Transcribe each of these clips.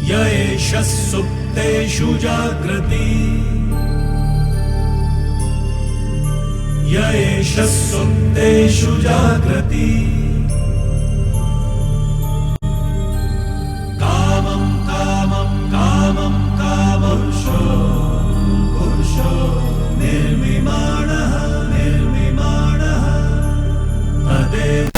य एष सुप्तेषु जाग्रति य एष सुप्तेषु जाग्रति कामं कामं कामं कामपुरुषो पुरुषो निर्मिमाणः निर्मिमाणः तदेव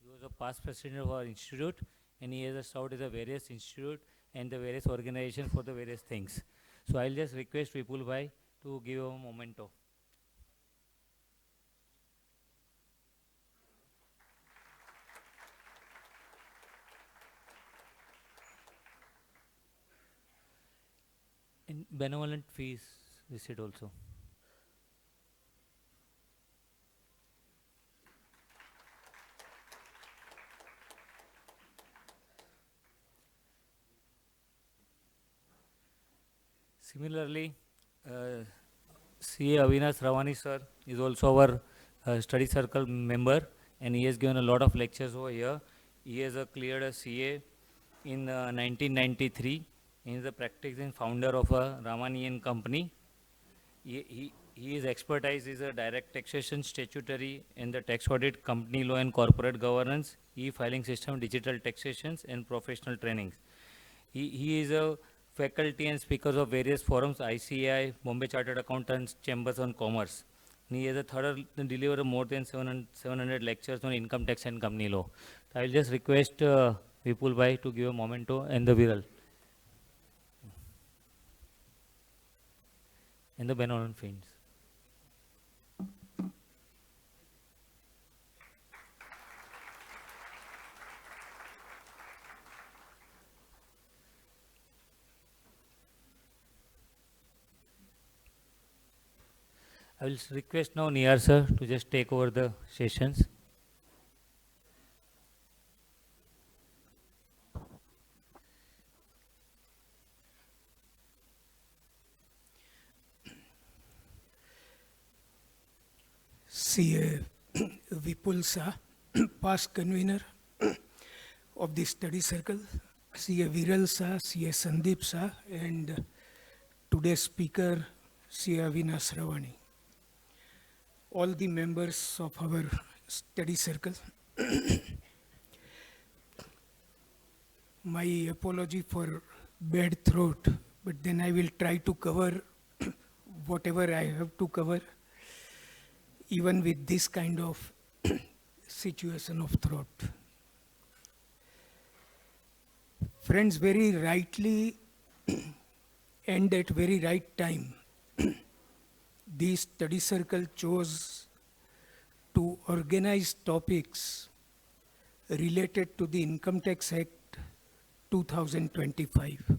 He was a past president of our institute, and he has served as a various institute and the various organization for the various things. So I'll just request Vipul Bhai to give a memento. And benevolent fees visit also. Similarly, CA Avinash Ravani sir is also our study circle member, and he has given a lot of lectures over here. He has cleared a CA in 1993. He is a practicing founder of a Ramanian company. His expertise is a direct taxation, statutory, and the tax audit, company law and corporate governance, e-filing system, digital taxations, and professional trainings. He is a faculty and speakers of various forums, ICAI, Bombay Chartered Accountants, Chambers on Commerce. He has a thorough deliver more than 700 lectures on income tax and company law. I will just request Vipul Bhai to give a memento and the viral. And the benevolent friends. I will request now Niyar sir to just take over the sessions. CA Vipul Shah, past convener of the study circle, CA Viral Shah, CA Sandeep Shah, and today's speaker, CA Avinash Ravani. All the members of our study circle. My apology for bad throat, but then I will try to cover whatever I have to cover, even with this kind of situation of throat. Friends, very rightly and at very right time, the study circle chose to organize topics related to the Income Tax Act 2025.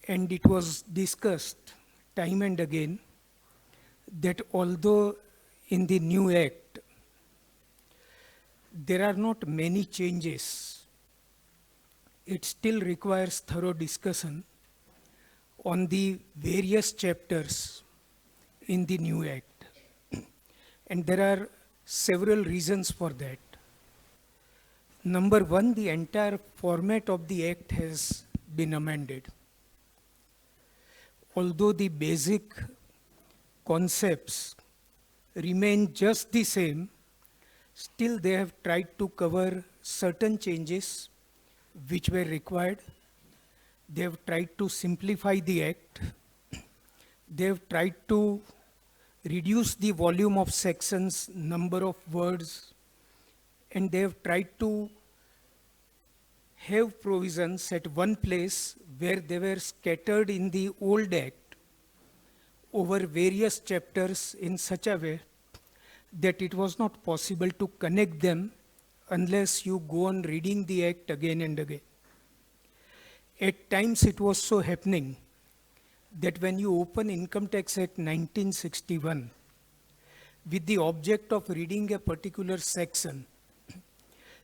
And it was discussed time and again that although in the new Act, there are not many changes. It still requires thorough discussion on the various chapters in the new Act. And there are several reasons for that. Number one, the entire format of the Act has been amended. Although the basic concepts remain just the same, still they have tried to cover certain changes which were required. They have tried to simplify the Act. They have tried to reduce the volume of sections, number of words, and they have tried to have provisions at one place where they were scattered in the old Act over various chapters in such a way that it was not possible to connect them unless you go on reading the Act again and again. At times it was so happening that when you open Income Tax Act 1961 with the object of reading a particular section,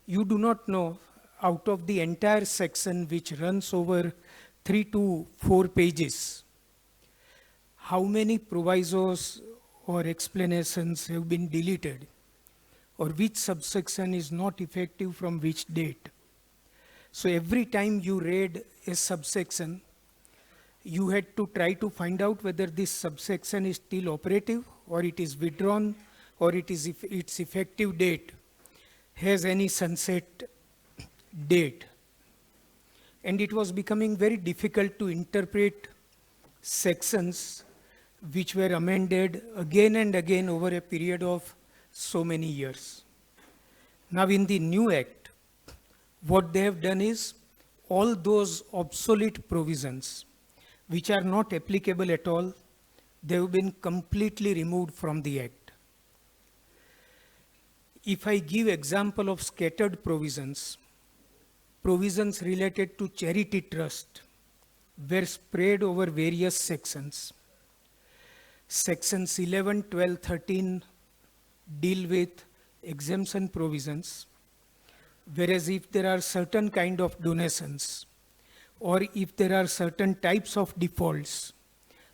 you do not know out of the entire section which runs over 3 to 4 pages, how many provisos or explanations have been deleted, or which subsection is not effective from which date. So every time you read a subsection, you had to try to find out whether this subsection is still operative, or it is withdrawn, or its effective date has any sunset date. And it was becoming very difficult to interpret sections which were amended again and again over a period of so many years. Now in the new Act, what they have done is all those obsolete provisions which are not applicable at all, they have been completely removed from the Act. If I give example of scattered provisions, provisions related to charity trust were spread over various sections. Sections 11, 12, 13 deal with exemption provisions, whereas if there are certain kind of donations, or if there are certain types of defaults,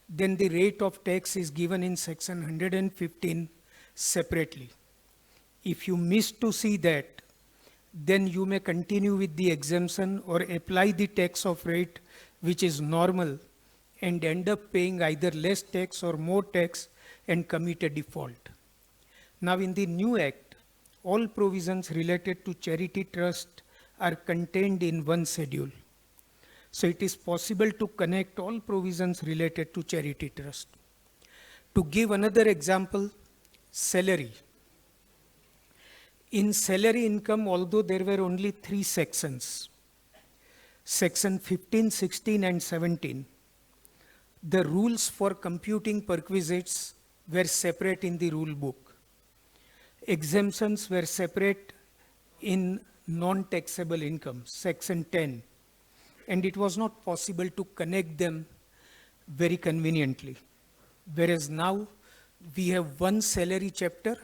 then the rate of tax is given in section 115 separately. If you miss to see that, then you may continue with the exemption or apply the tax of rate which is normal and end up paying either less tax or more tax and commit a default. Now in the new Act, all provisions related to charity trust are contained in one schedule. So it is possible to connect all provisions related to charity trust. To give another example, salary. In salary income, although there were only 3 sections, section 15, 16 and 17, the rules for computing perquisites were separate in the rule book. Exemptions were separate in non-taxable income, section 10, and it was not possible to connect them very conveniently. Whereas now we have one salary chapter,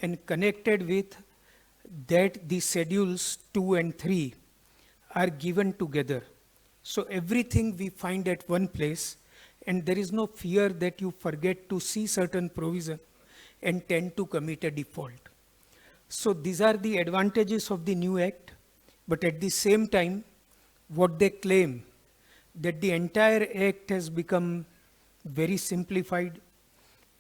and connected with that the schedules 2 and 3 are given together. So everything we find at one place, and there is no fear that you forget to see certain provision and tend to commit a default. So these are the advantages of the new Act, but at the same time, what they claim, that the entire Act has become very simplified.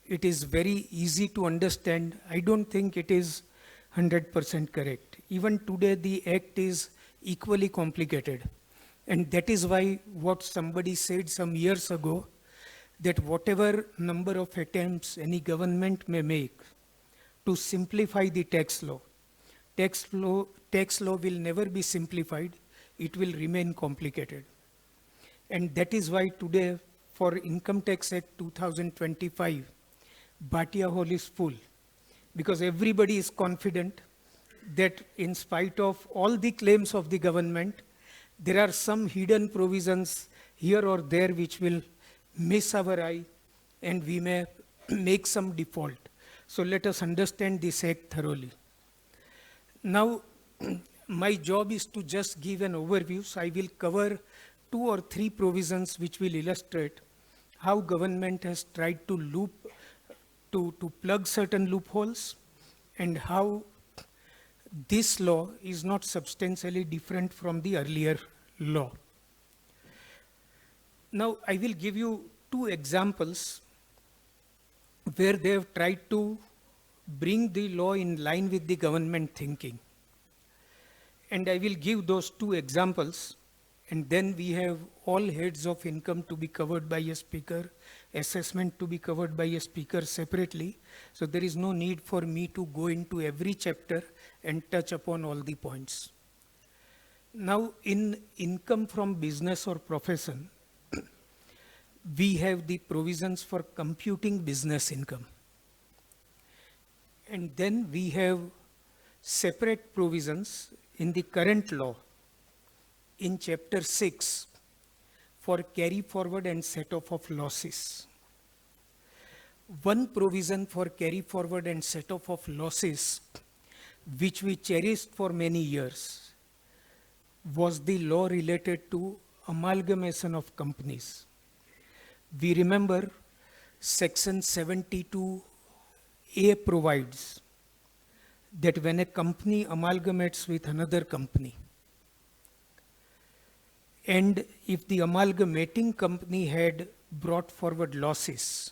It is very easy to understand. I don't think it is 100% correct. Even today, the Act is equally complicated. And that is why what somebody said some years ago, that whatever number of attempts any government may make to simplify the tax law will never be simplified. It will remain complicated. And that is why today, for Income Tax Act 2025, Bhatia Hall is full, because everybody is confident that in spite of all the claims of the government, there are some hidden provisions here or there which will miss our eye and we may make some default. So let us understand this act thoroughly. Now, my job is to just give an overview, so I will cover 2 or 3 provisions which will illustrate how government has tried to plug certain loopholes, and how this law is not substantially different from the earlier law. Now, I will give you 2 examples where they have tried to bring the law in line with the government thinking. And I will give those 2 examples, and then we have all heads of income to be covered by a speaker, assessment to be covered by a speaker separately. So there is no need for me to go into every chapter and touch upon all the points. Now, in income from business or profession, we have the provisions for computing business income. And then we have separate provisions in the current law in chapter 6 for carry forward and set off of losses. One provision for carry forward and set off of losses, which we cherished for many years, was the law related to amalgamation of companies. We remember section 72A provides that when a company amalgamates with another company, and if the amalgamating company had brought forward losses,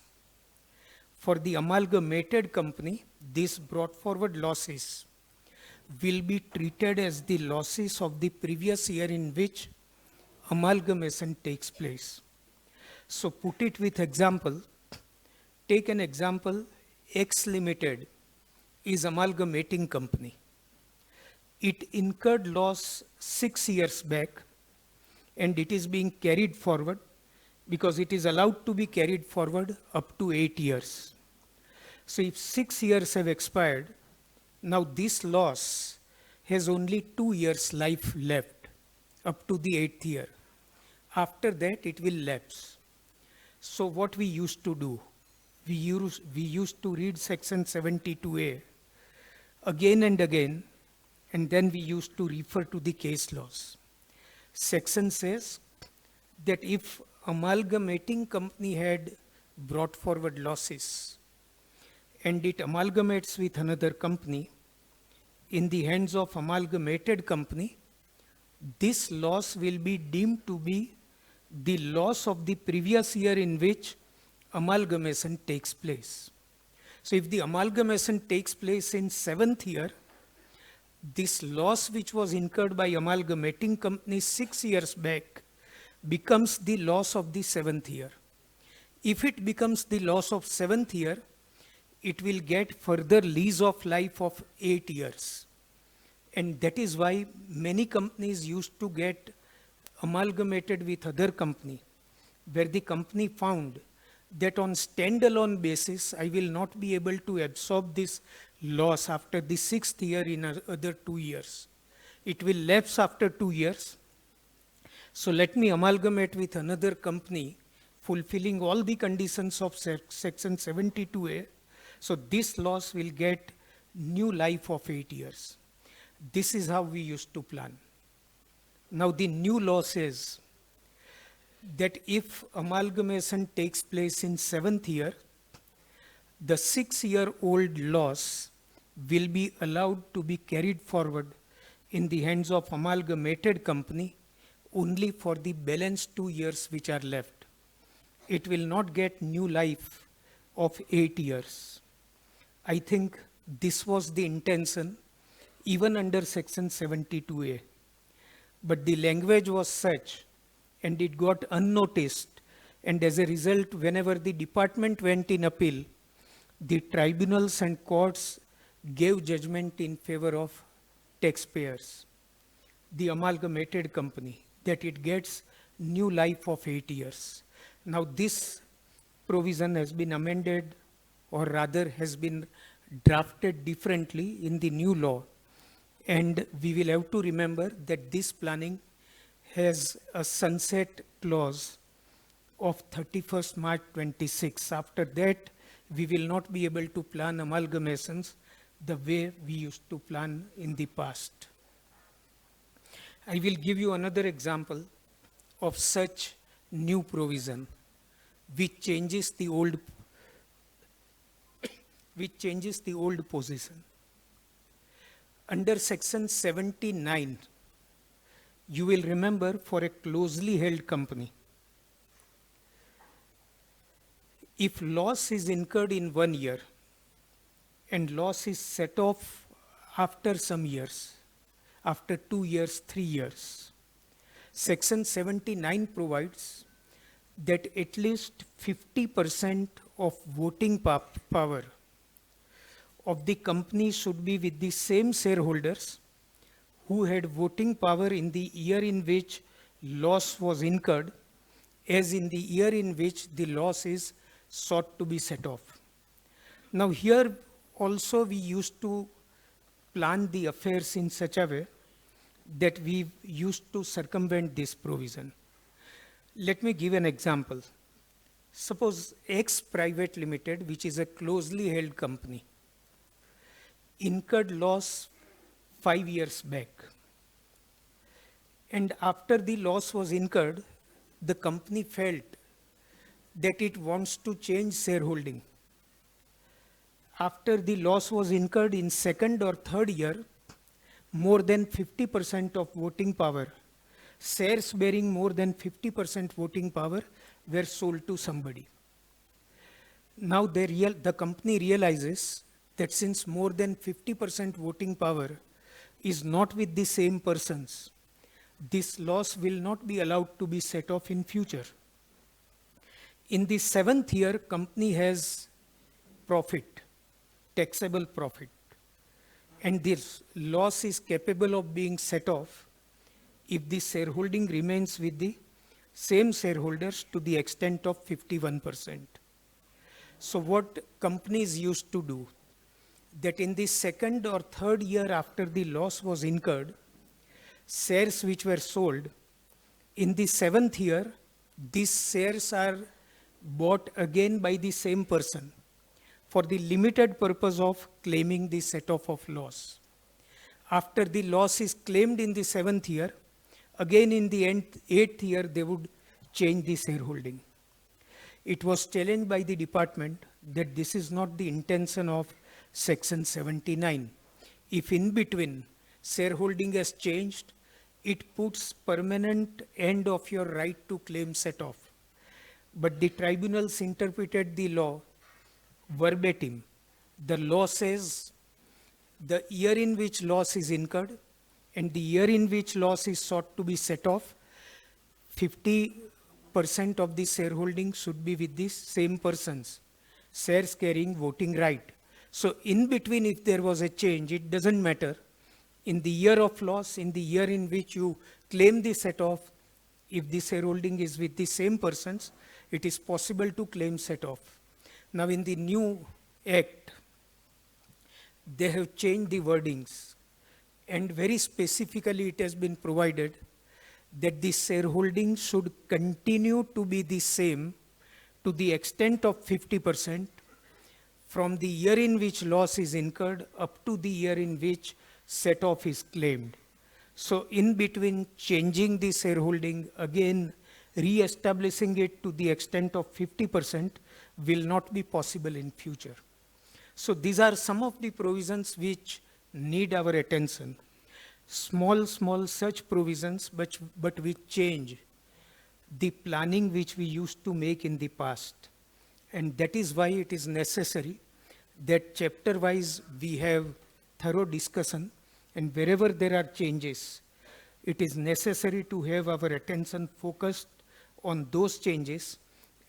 for the amalgamated company, these brought forward losses will be treated as the losses of the previous year in which amalgamation takes place. So put it with example. Take an example, X Limited is amalgamating company. It incurred loss 6 years back, and it is being carried forward because it is allowed to be carried forward up to 8 years. So if 6 years have expired, now this loss has only 2 years life left up to the 8th year. After that, it will lapse. So what we used to do, we used to read section 72A again and again, and then we used to refer to the case laws. Section says that if amalgamating company had brought forward losses and it amalgamates with another company in the hands of amalgamated company, this loss will be deemed to be the loss of the previous year in which amalgamation takes place. So if the amalgamation takes place in 7th year, this loss which was incurred by amalgamating company 6 years back becomes the loss of the 7th year. If it becomes the loss of 7th year, it will get further lease of life of 8 years. And that is why many companies used to get amalgamated with other company, where the company found that on standalone basis, I will not be able to absorb this loss after the 6th year in other 2 years. It will lapse after 2 years. So let me amalgamate with another company fulfilling all the conditions of section 72A. So this loss will get new life of 8 years. This is how we used to plan. Now the new law says that if amalgamation takes place in 7th year, the 6-year-old loss will be allowed to be carried forward in the hands of amalgamated company only for the balance 2 years which are left. It will not get new life of 8 years. I think this was the intention even under section 72A. But the language was such, and it got unnoticed, and as a result, whenever the department went in appeal, the tribunals and courts gave judgment in favor of taxpayers, the amalgamated company, that it gets new life of 8 years. Now this provision has been amended, or rather has been drafted differently in the new law. And we will have to remember that this planning has a sunset clause of 31st March 26. After that, we will not be able to plan amalgamations the way we used to plan in the past. I will give you another example of such new provision which changes the old position. Under section 79, you will remember for a closely held company, if loss is incurred in 1 year and loss is set off after some years, after 2 years, 3 years, section 79 provides that at least 50% of voting power of the company should be with the same shareholders who had voting power in the year in which loss was incurred as in the year in which the loss is sought to be set off. Now here also we used to plan the affairs in such a way that we used to circumvent this provision. Let me give an example. Suppose X Private Limited, which is a closely held company, incurred loss 5 years back. And after the loss was incurred, the company felt that it wants to change shareholding. After the loss was incurred in second or third year, more than 50% of voting power, shares bearing more than 50% voting power were sold to somebody. Now the company realizes that since more than 50% voting power is not with the same persons, this loss will not be allowed to be set off in future. In the 7th year, company has profit, taxable profit, and this loss is capable of being set off if the shareholding remains with the same shareholders to the extent of 51%. So what companies used to do, that in the second or third year after the loss was incurred, shares which were sold, in the 7th year, these shares are bought again by the same person for the limited purpose of claiming the set-off of loss. After the loss is claimed in the 7th year, again in the 8th year, they would change the shareholding. It was challenged by the department that this is not the intention of section 79. If in between shareholding has changed, it puts permanent end of your right to claim set-off. But the tribunals interpreted the law verbatim. The law says the year in which loss is incurred and the year in which loss is sought to be set off, 50% of the shareholding should be with the same persons, shares carrying voting right. So in between, if there was a change, it doesn't matter. In the year of loss, in the year in which you claim the set-off, if the shareholding is with the same persons, it is possible to claim set-off. Now in the new act, they have changed the wordings, and very specifically it has been provided that the shareholding should continue to be the same to the extent of 50% from the year in which loss is incurred up to the year in which set-off is claimed. So in between changing the shareholding, again re-establishing it to the extent of 50% will not be possible in future. So these are some of the provisions which need our attention. Small such provisions, but which change the planning which we used to make in the past. And that is why it is necessary that chapter-wise we have thorough discussion, and wherever there are changes, it is necessary to have our attention focused on those changes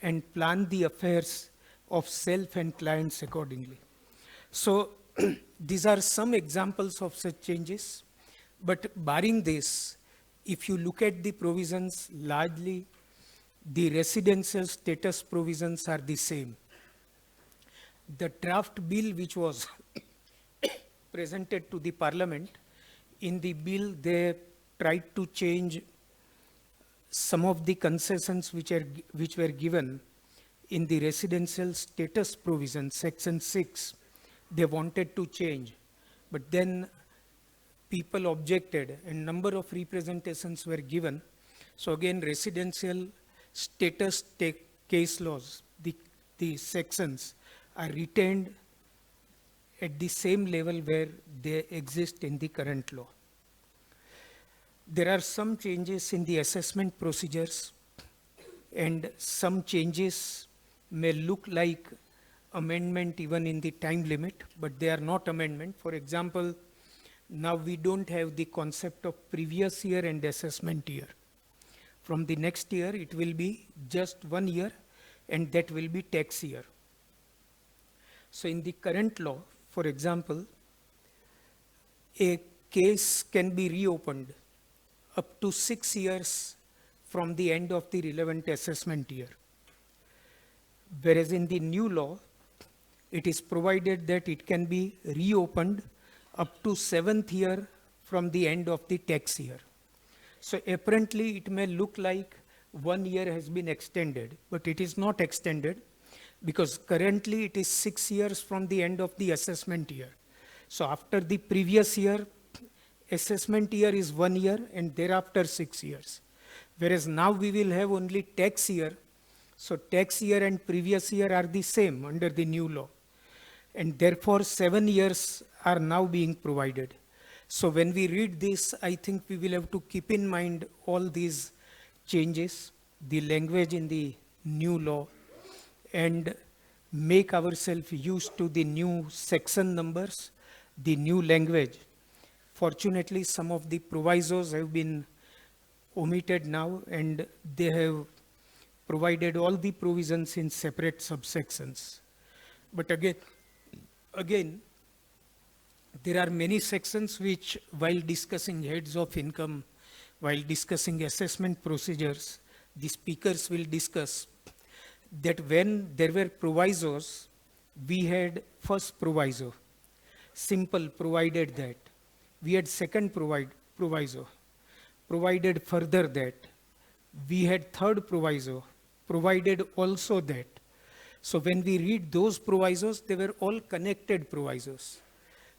and plan the affairs of self and clients accordingly. So these are some examples of such changes, but barring this, if you look at the provisions, largely the residential status provisions are the same. The draft bill which was presented to the Parliament, in the bill they tried to change some of the concessions which were given in the residential status provision, section 6, they wanted to change. But then people objected and number of representations were given. So again, residential status case laws, the sections are retained at the same level where they exist in the current law. There are some changes in the assessment procedures, and some changes may look like amendment even in the time limit, but they are not amendment. For example, now we don't have the concept of previous year and assessment year. From the next year, it will be just 1 year, and that will be tax year. So in the current law, for example, a case can be reopened up to 6 years from the end of the relevant assessment year. Whereas in the new law, it is provided that it can be reopened up to 7th year from the end of the tax year. So apparently it may look like 1 year has been extended, but it is not extended, because currently it is 6 years from the end of the assessment year. So after the previous year, assessment year is 1 year, and thereafter 6 years. Whereas now we will have only tax year. So tax year and previous year are the same under the new law. And therefore 7 years are now being provided. So when we read this, I think we will have to keep in mind all these changes, the language in the new law, and make ourselves used to the new section numbers, the new language. Fortunately, some of the provisos have been omitted now, and they have provided all the provisions in separate subsections. But again, there are many sections which, while discussing heads of income, while discussing assessment procedures, the speakers will discuss that when there were provisos, we had first proviso, simple, provided that. We had second proviso, provided further that. We had third proviso, provided also that. So when we read those provisos, they were all connected provisos.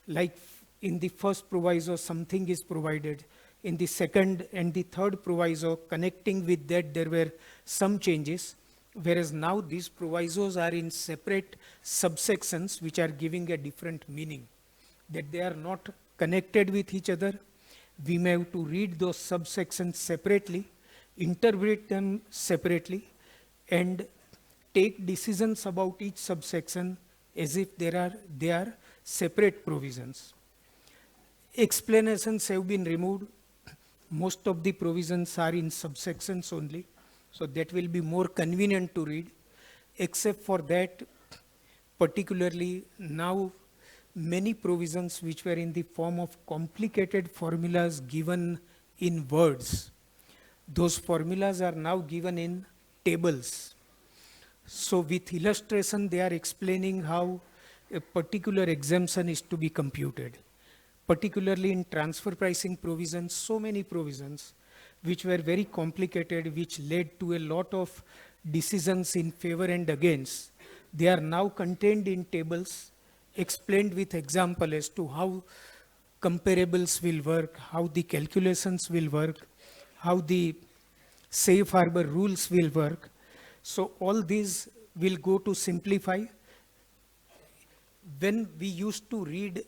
Like in the first proviso, something is provided. In the second and the third proviso, connecting with that, there were some changes. Whereas now these provisos are in separate subsections which are giving a different meaning, that they are not connected with each other. We may have to read those subsections separately, interpret them separately, and take decisions about each subsection as if they are separate provisions. Explanations have been removed. Most of the provisions are in subsections only, so that will be more convenient to read. Except for that, particularly now, many provisions which were in the form of complicated formulas given in words, those formulas are now given in tables. So with illustration, they are explaining how a particular exemption is to be computed. Particularly in transfer pricing provisions, so many provisions which were very complicated, which led to a lot of decisions in favor and against. They are now contained in tables, explained with example as to how comparables will work, how the calculations will work, how the safe harbor rules will work. So all these will go to simplify. When we used to read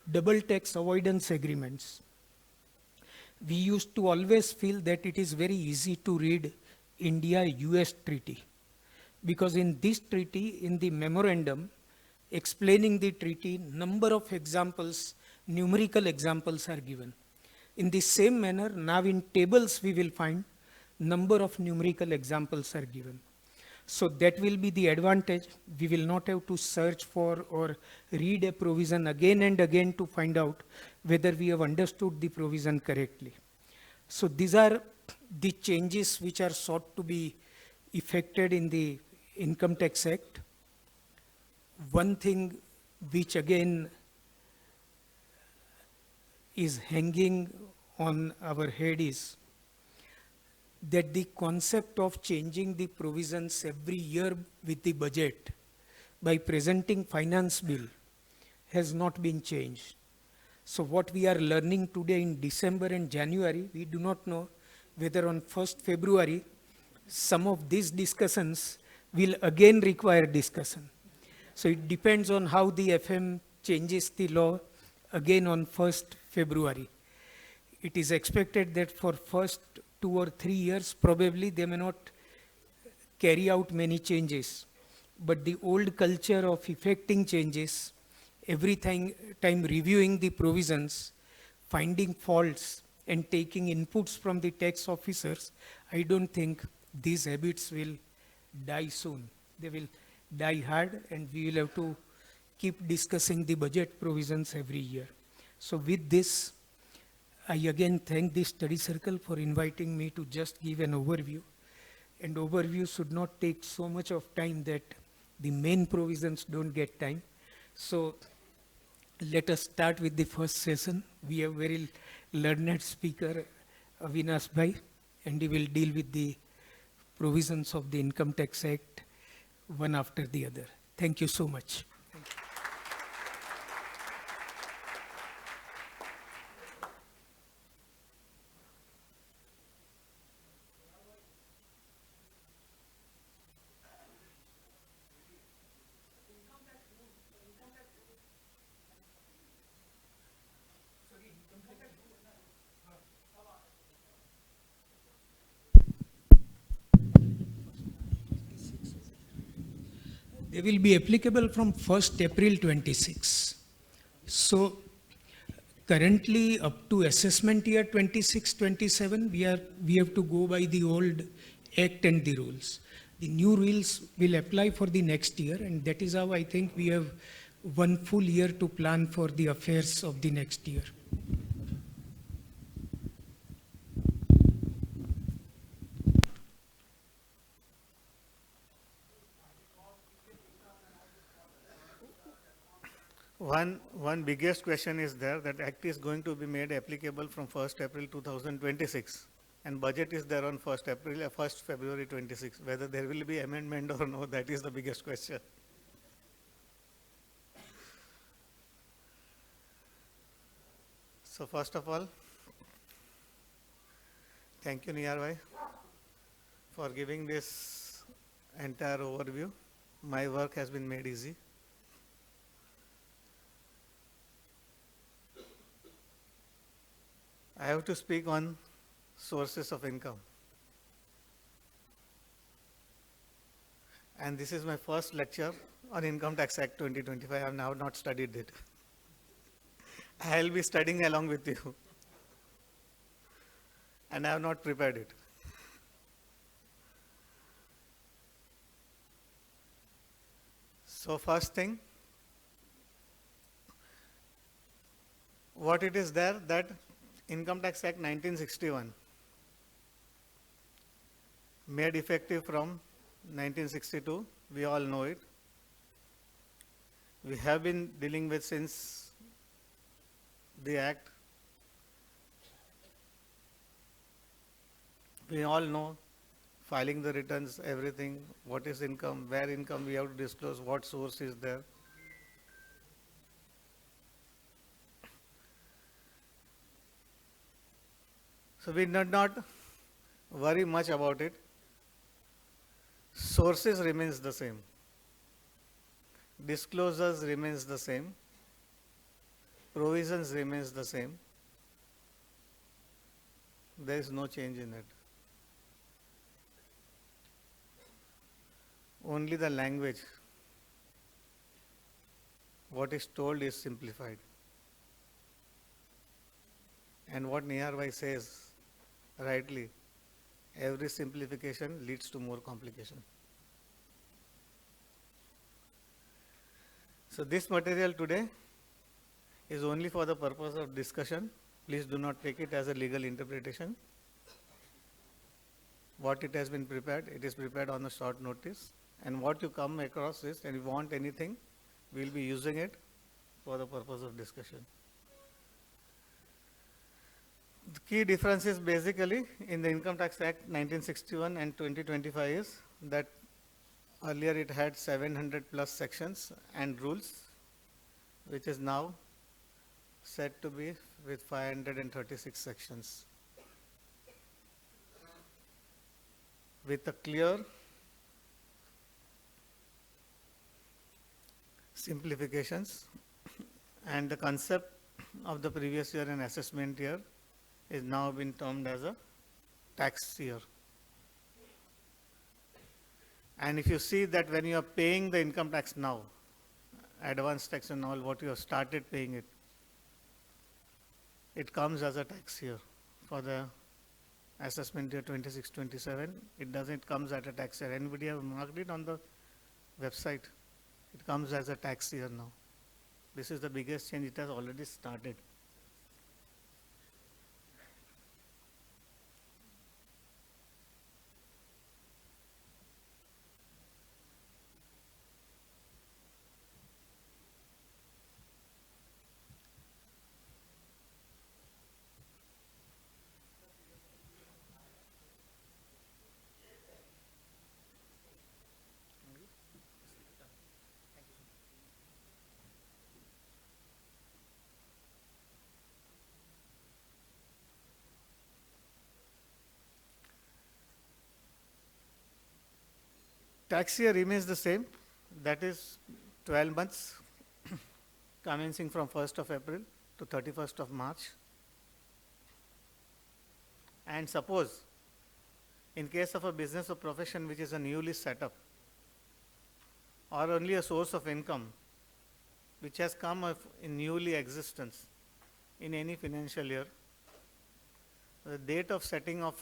double tax avoidance agreements, we used to always feel that it is very easy to read India-US treaty, because in this treaty, in the memorandum explaining the treaty, number of examples, numerical examples are given. In the same manner, now in tables we will find number of numerical examples are given. So that will be the advantage. We will not have to search for or read a provision again and again to find out whether we have understood the provision correctly. So these are the changes which are sought to be effected in the Income Tax Act. One thing which again is hanging on our head is that the concept of changing the provisions every year with the budget by presenting finance bill has not been changed. So what we are learning today in December and January, we do not know whether on 1st February some of these discussions will again require discussion. So it depends on how the FM changes the law again on 1st February. It is expected that for first 2 or 3 years, probably they may not carry out many changes. But the old culture of effecting changes, every time reviewing the provisions, finding faults, and taking inputs from the tax officers, I don't think these habits will die soon. They will die hard, and we will have to keep discussing the budget provisions every year. So with this, I again thank the study circle for inviting me to just give an overview. And overview should not take so much of time that the main provisions don't get time. So let us start with the first session. We have very learned speaker, Avinash Bhai, and he will deal with the provisions of the Income Tax Act one after the other. Thank you so much. They will be applicable from 1st April 26. So currently up to assessment year 26-27, we have to go by the old act and the rules. The new rules will apply for the next year, and that is how I think we have 1 full year to plan for the affairs of the next year. One biggest question is there that Act is going to be made applicable from 1st April 2026, and budget is there on 1st February 26. Whether there will be amendment or no, that is the biggest question. So first of all, thank you Niyar bhai for giving this entire overview. My work has been made easy. I have to speak on sources of income. And this is my first lecture on Income Tax Act 2025. I have now not studied it. I will be studying along with you. And I have not prepared it. So first thing, what it is there that Income Tax Act 1961 made effective from 1962, we all know it. We have been dealing with since the Act. We all know filing the returns, everything, what is income, where income we have to disclose, what source is there. So we need not worry much about it. Sources remains the same. Disclosures remains the same. Provisions remains the same. There is no change in it. Only the language, what is told is simplified. And what Niyar bhai says rightly, every simplification leads to more complication. So this material today is only for the purpose of discussion. Please do not take it as a legal interpretation. What it has been prepared, it is prepared on a short notice. And what you come across is, and you want anything, we will be using it for the purpose of discussion. The key differences basically in the Income Tax Act 1961 and 2025 is that earlier it had 700 plus sections and rules, which is now said to be with 536 sections. With a clear simplifications, and the concept of the previous year and assessment year is now been termed as a tax year. And if you see that when you are paying the income tax now, advance tax and all, what you have started paying it, it comes as a tax year for the assessment year 26-27. It doesn't comes at a tax year. Anybody have marked it on the website? It comes as a tax year now. This is the biggest change. It has already started. Tax year remains the same, that is 12 months commencing from 1st of April to 31st of March. And suppose in case of a business or profession which is a newly set up or only a source of income which has come in newly existence in any financial year, the date of setting of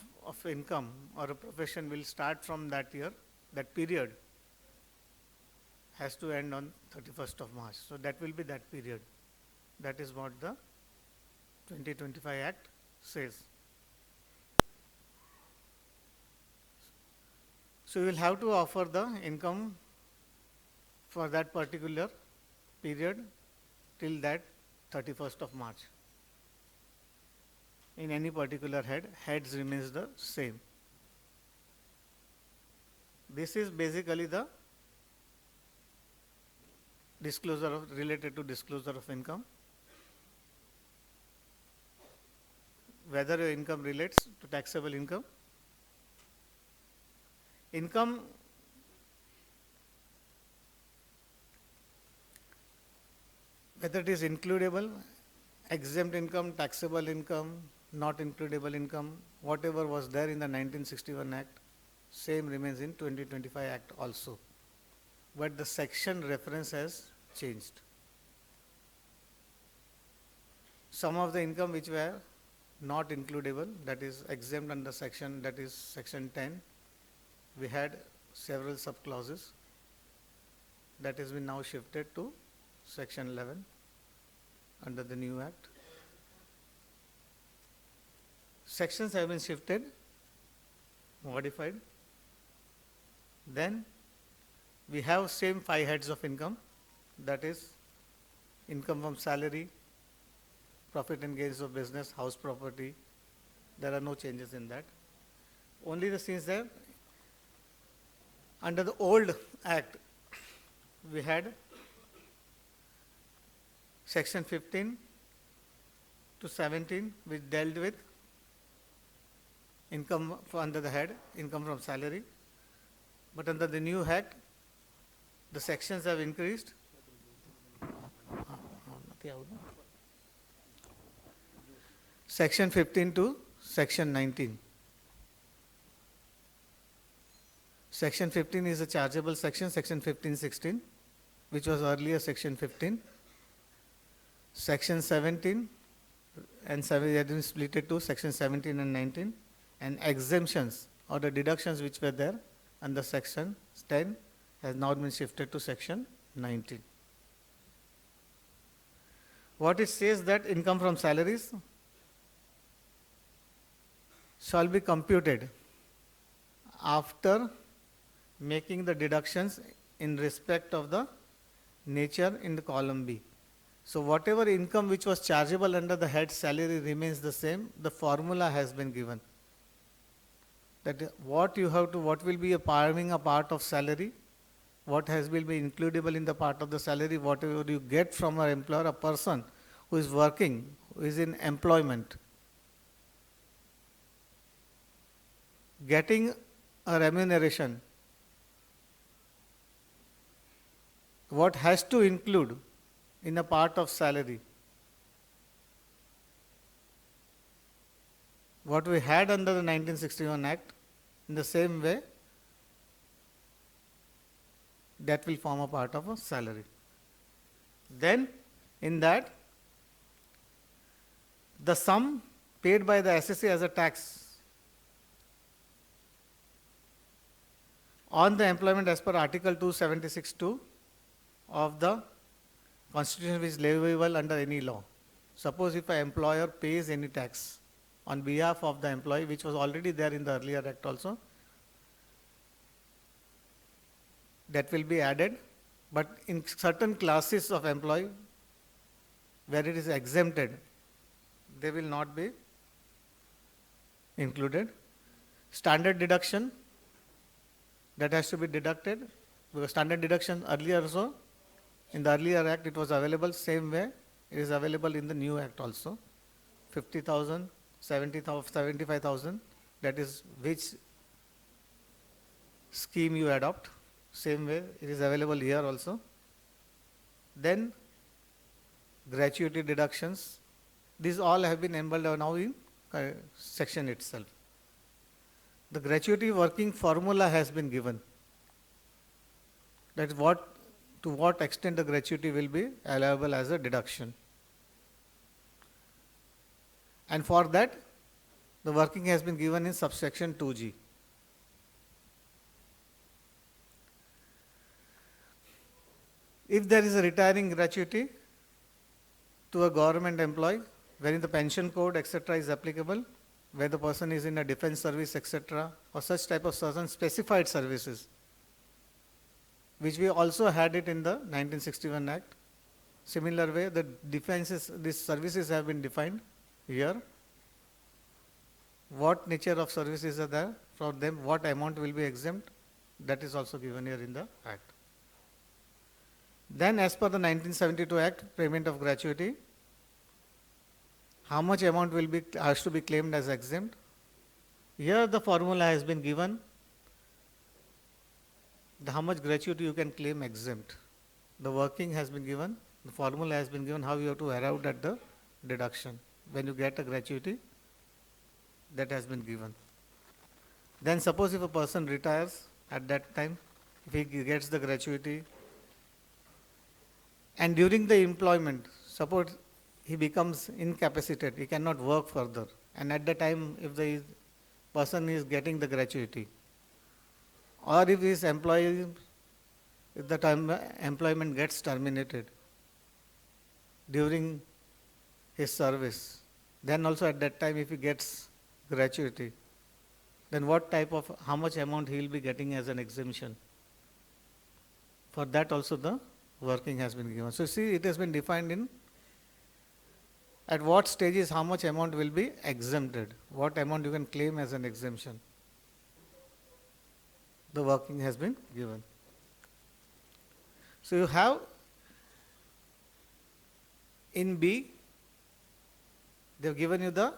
income or a profession will start from that year. That period has to end on 31st of March. So that will be that period. That is what the 2025 Act says. So you will have to offer the income for that particular period till that 31st of March. In any particular head, heads remains the same. This is basically the disclosure of, related to disclosure of income. Whether your income relates to taxable income. Income whether it is includable, exempt income, taxable income, not includable income, whatever was there in the 1961 Act, same remains in 2025 Act also. But the section reference has changed. Some of the income which were not includable, that is exempt under section, that is section 10, we had several sub-clauses that has been now shifted to section 11 under the new Act. Sections have been shifted, modified. Then we have same 5 heads of income, that is income from salary, profit and gains of business, house property. There are no changes in that. Only the things that under the old Act we had section 15 to 17 which dealt with income under the head, income from salary. But under the new Act, the sections have increased. Section 15 to section 19. Section 15 is a chargeable section, section 15-16, which was earlier section 15. Section 17 and 7 had been split to section 17 and 19, and exemptions or the deductions which were there under section 10 has now been shifted to section 19. What it says that income from salaries shall be computed after making the deductions in respect of the nature in the column B. So whatever income which was chargeable under the head salary remains the same. The formula has been given. That what will be forming a part of salary, what will be includable in the part of the salary, whatever you get from an employer, a person who is working, who is in employment, getting a remuneration, what has to include in a part of salary. What we had under the 1961 Act, in the same way, that will form a part of a salary. Then, in that, the sum paid by the assessee as a tax on the employment as per Article 276(2) of the Constitution is leviable under any law. Suppose if an employer pays any tax on behalf of the employee, which was already there in the earlier act also, that will be added, but in certain classes of employee where it is exempted, they will not be included. Standard deduction, that has to be deducted, because standard deduction earlier also, in the earlier act it was available, same way it is available in the new act also. 50,000, 70,000, 75,000, that is which scheme you adopt, same way it is available here also. Then gratuity deductions, these all have been embedded now in section itself. The gratuity working formula has been given. That is to what extent the gratuity will be allowable as a deduction. And for that, the working has been given in subsection 2G. If there is a retiring gratuity to a government employee, wherein the pension code, etc. is applicable, where the person is in a defense service, etc., or such type of certain specified services, which we also had it in the 1961 Act. Similar way, the these services have been defined here. What nature of services are there, for them what amount will be exempt, that is also given here in the Act. Then as per the 1972 Act, payment of gratuity, how much amount has to be claimed as exempt. Here the formula has been given, how much gratuity you can claim exempt. The working has been given, the formula has been given, how you have to arrive at the deduction. When you get a gratuity, that has been given. Then suppose if a person retires at that time, if he gets the gratuity, and during the employment, suppose he becomes incapacitated, he cannot work further, and at the time if the person is getting the gratuity, or if his employee, if the time employment gets terminated during his service, then also at that time if he gets gratuity, then what type of, how much amount he will be getting as an exemption. For that also the working has been given. So see, it has been defined in at what stages how much amount will be exempted, what amount you can claim as an exemption. The working has been given. So you have in B, they have given you the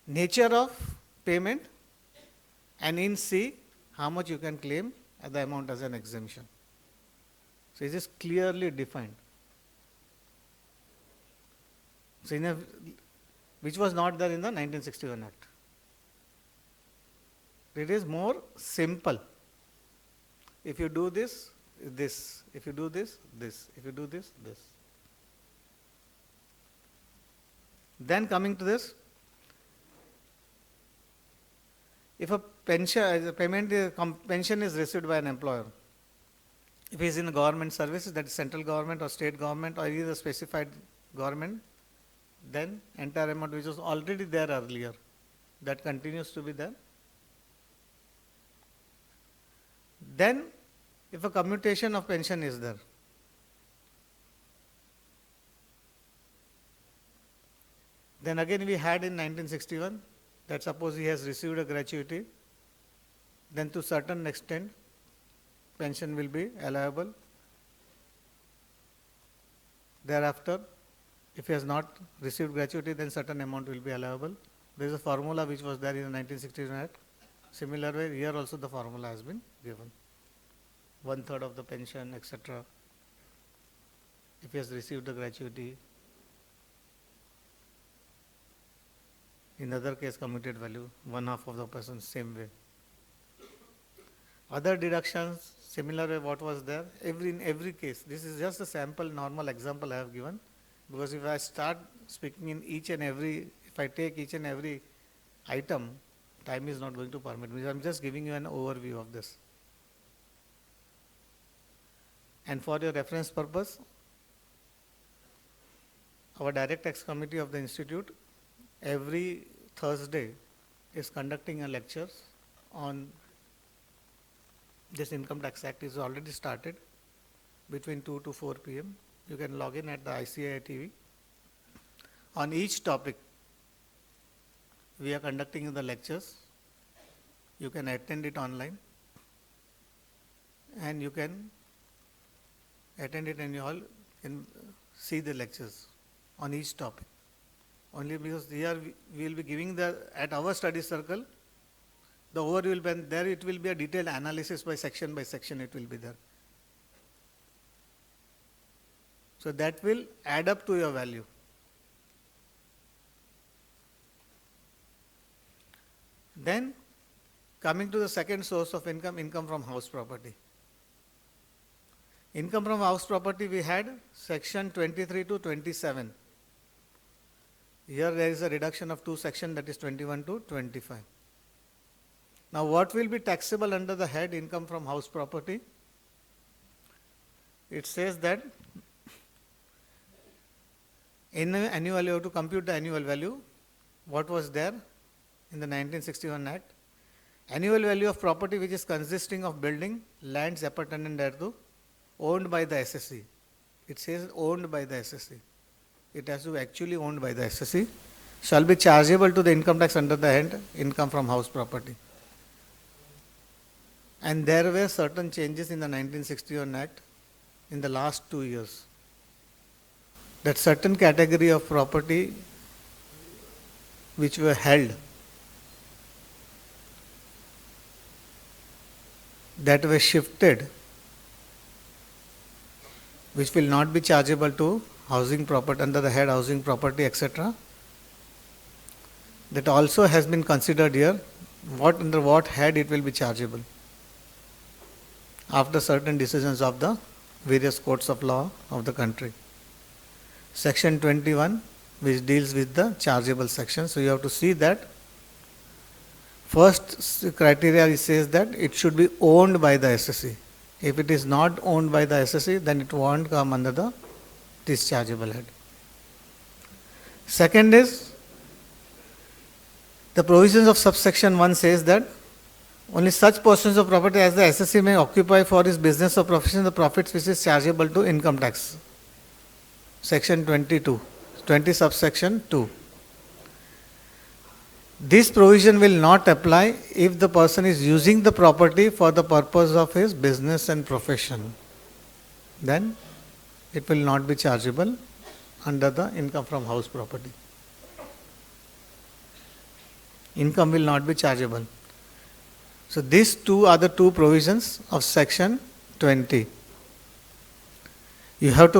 nature of payment, and in C, how much you can claim as the amount as an exemption. So it is clearly defined. So which was not there in the 1961 Act. It is more simple. If you do this, this. If you do this, this. If you do this, this. Then coming to this, if a pension, pension is received by an employer, if he is in a government services, that is central government or state government or either specified government, then entire amount which was already there earlier, that continues to be there. Then if a commutation of pension is there, Then again we had in 1961 that suppose he has received a gratuity, then to certain extent pension will be allowable. Thereafter, if he has not received gratuity, then certain amount will be allowable. There is a formula which was there in the 1961 Act. Similar way, here also the formula has been given. 1/3 of the pension, etc. If he has received the gratuity. In other case, commuted value, 1/2 of the person, same way. Other deductions, similar way what was there, in every case. This is just a sample, normal example I have given. Because if I start speaking in each and every, if I take each and every item, time is not going to permit me. I am just giving you an overview of this. And for your reference purpose, our direct tax committee of the institute every Thursday is conducting a lectures on this income tax act. Is already started between 2 to 4 p.m. You can log in at the ICAI TV. On each topic, we are conducting the lectures. You can attend it online and you can attend it and you all can see the lectures on each topic. Only because here we will be giving at our study circle, the overview will be there, it will be a detailed analysis by section it will be there. So that will add up to your value. Then coming to the second source of income, income from house property. Income from house property we had section 23 to 27. Here there is a reduction of 2 sections, that is 21 to 25. Now what will be taxable under the head income from house property? It says that annually you have to compute the annual value. What was there in the 1961 Act? Annual value of property which is consisting of building, lands appurtenant thereto, owned by the SSC. It says owned by the SSC. It has to be actually owned by the SSC. Shall be chargeable to the income tax under the head income from house property. And there were certain changes in the 1961 Act in the last 2 years. That certain category of property which were held, that were shifted, which will not be chargeable to housing property under the head housing property, etc. That also has been considered here. Under what head it will be chargeable after certain decisions of the various courts of law of the country. Section 21, which deals with the chargeable section. So you have to see that first criteria, it says that it should be owned by the SSC. If it is not owned by the SSC, then it won't come under the dischargeable head. Second is, the provisions of subsection 1 says that only such portions of property as the SSC may occupy for his business or profession, the profits which is chargeable to income tax. Section 22, 20 subsection 2. This provision will not apply if the person is using the property for the purpose of his business and profession. Then it will not be chargeable under the income from house property. Income will not be chargeable. So these two are the two provisions of section 20. You have to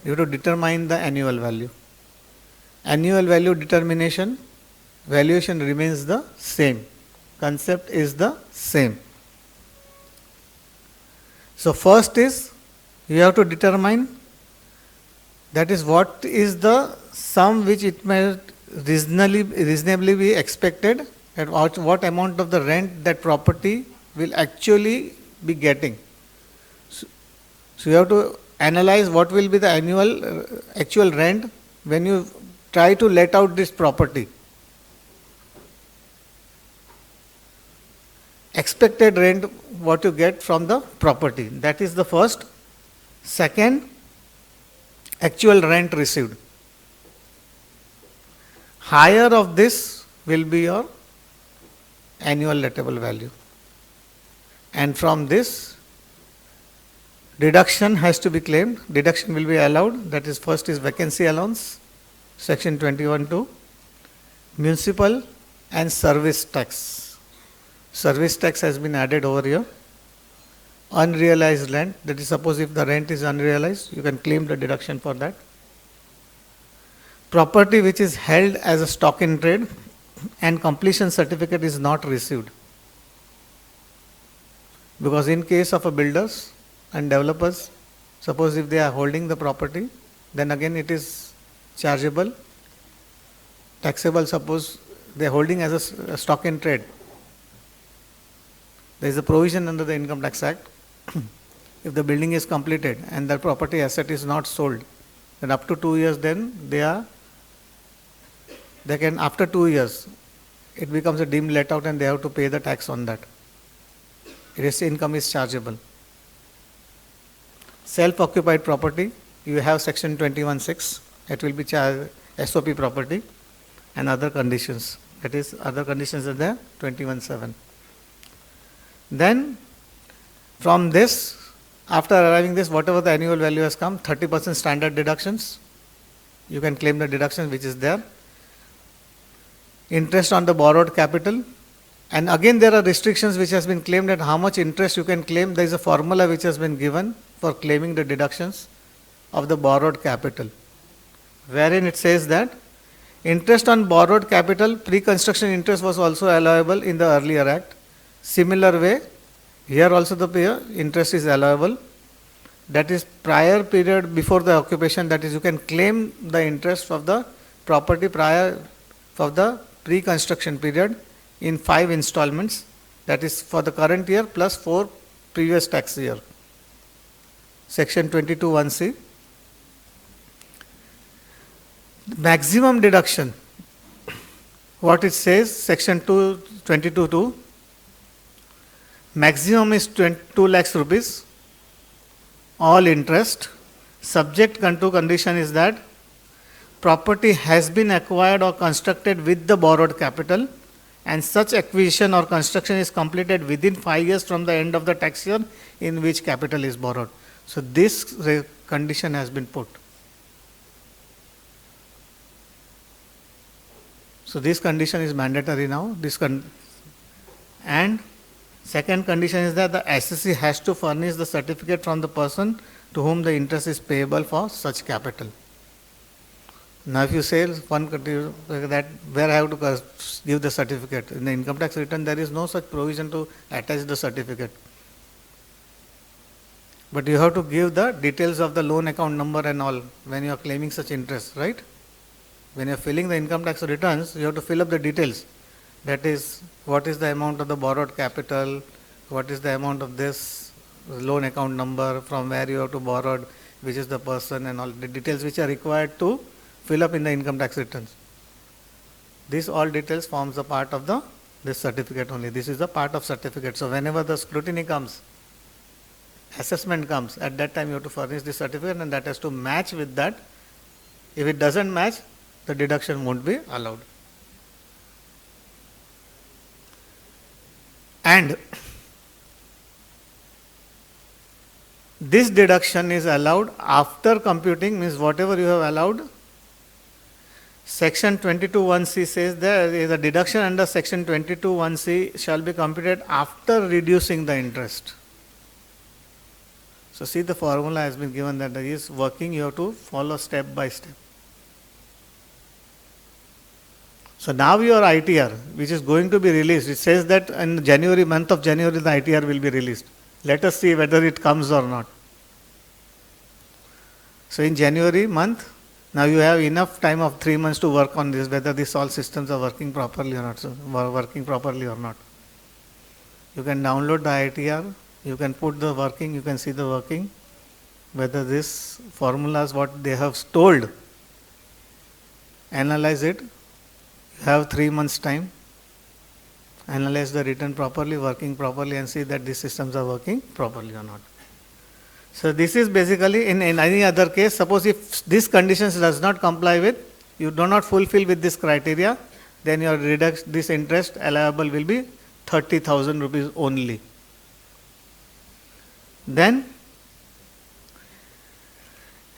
you have to determine the annual value. Annual value determination, valuation remains the same. Concept is the same. So first is, you have to determine, that is what is the sum which it may reasonably be expected, at what amount of the rent that property will actually be getting. So you have to analyze what will be the annual actual rent when you try to let out this property. Expected rent what you get from the property, that is the first. Second, actual rent received. higher of this will be your annual lettable value. And from this, deduction has to be claimed. Deduction will be allowed. That is, first is vacancy allowance, section 21(2), municipal and service tax. Service tax has been added over here. Unrealized land, that is, suppose if the rent is unrealized, you can claim the deduction for that. Property which is held as a stock in trade and completion certificate is not received. Because in case of a builders and developers, suppose if they are holding the property, then again it is chargeable, taxable. Suppose they are holding as a stock in trade. There is a provision under the Income Tax Act. If the building is completed and the property asset is not sold, then up to 2 years, then they can, after 2 years, it becomes a deemed let out and they have to pay the tax on that. Its income is chargeable. Self-occupied property, you have section 21(6). It will be SOP property and other conditions. That is, other conditions are there, 21(7). Then, from this, after arriving this, whatever the annual value has come, 30% standard deductions. You can claim the deduction which is there. Interest on the borrowed capital. And again there are restrictions which has been claimed at how much interest you can claim. There is a formula which has been given for claiming the deductions of the borrowed capital, wherein it says that interest on borrowed capital, pre-construction interest was also allowable in the earlier act. Similar way, here also the interest is allowable. That is prior period before the occupation, that is you can claim the interest of the property prior for the pre-construction period in 5 installments, that is for the current year plus 4 previous tax year. Section 22(1)(c). Maximum deduction, what it says, section 22(2), maximum is 2 lakhs rupees, all interest. Subject to condition is that property has been acquired or constructed with the borrowed capital, and such acquisition or construction is completed within 5 years from the end of the tax year in which capital is borrowed. So this condition has been put. So this condition is mandatory now. And second condition is that the assessee has to furnish the certificate from the person to whom the interest is payable for such capital. Now if you say one country that where I have to give the certificate, in the income tax return there is no such provision to attach the certificate. But you have to give the details of the loan account number and all when you are claiming such interest, right? When you are filling the income tax returns, you have to fill up the details. That is, what is the amount of the borrowed capital, what is the amount of this loan account number, from where you have to borrowed, which is the person, and all the details which are required to fill up in the income tax returns. These all details forms a part of this certificate only. This is the part of certificate. So whenever the scrutiny comes, assessment comes, at that time you have to furnish the certificate and that has to match with that. If it doesn't match, the deduction won't be allowed. And this deduction is allowed after computing, means whatever you have allowed. Section 22(1)(c) says that the deduction under section 22(1)(c) shall be computed after reducing the interest. So see, the formula has been given that is working, you have to follow step by step. So now your ITR, which is going to be released, it says that in January, month of January, the ITR will be released. Let us see whether it comes or not. So in January month, now you have enough time of 3 months to work on this, whether these all systems are working properly or not. You can download the ITR, you can put the working, you can see the working, whether this formulas what they have told, analyze it. You have 3 months time, analyze the return properly, working properly, and see that these systems are working properly or not. So this is basically in any other case, suppose if this conditions does not comply with, you do not fulfill with this criteria, then your this interest allowable will be 30,000 rupees only. Then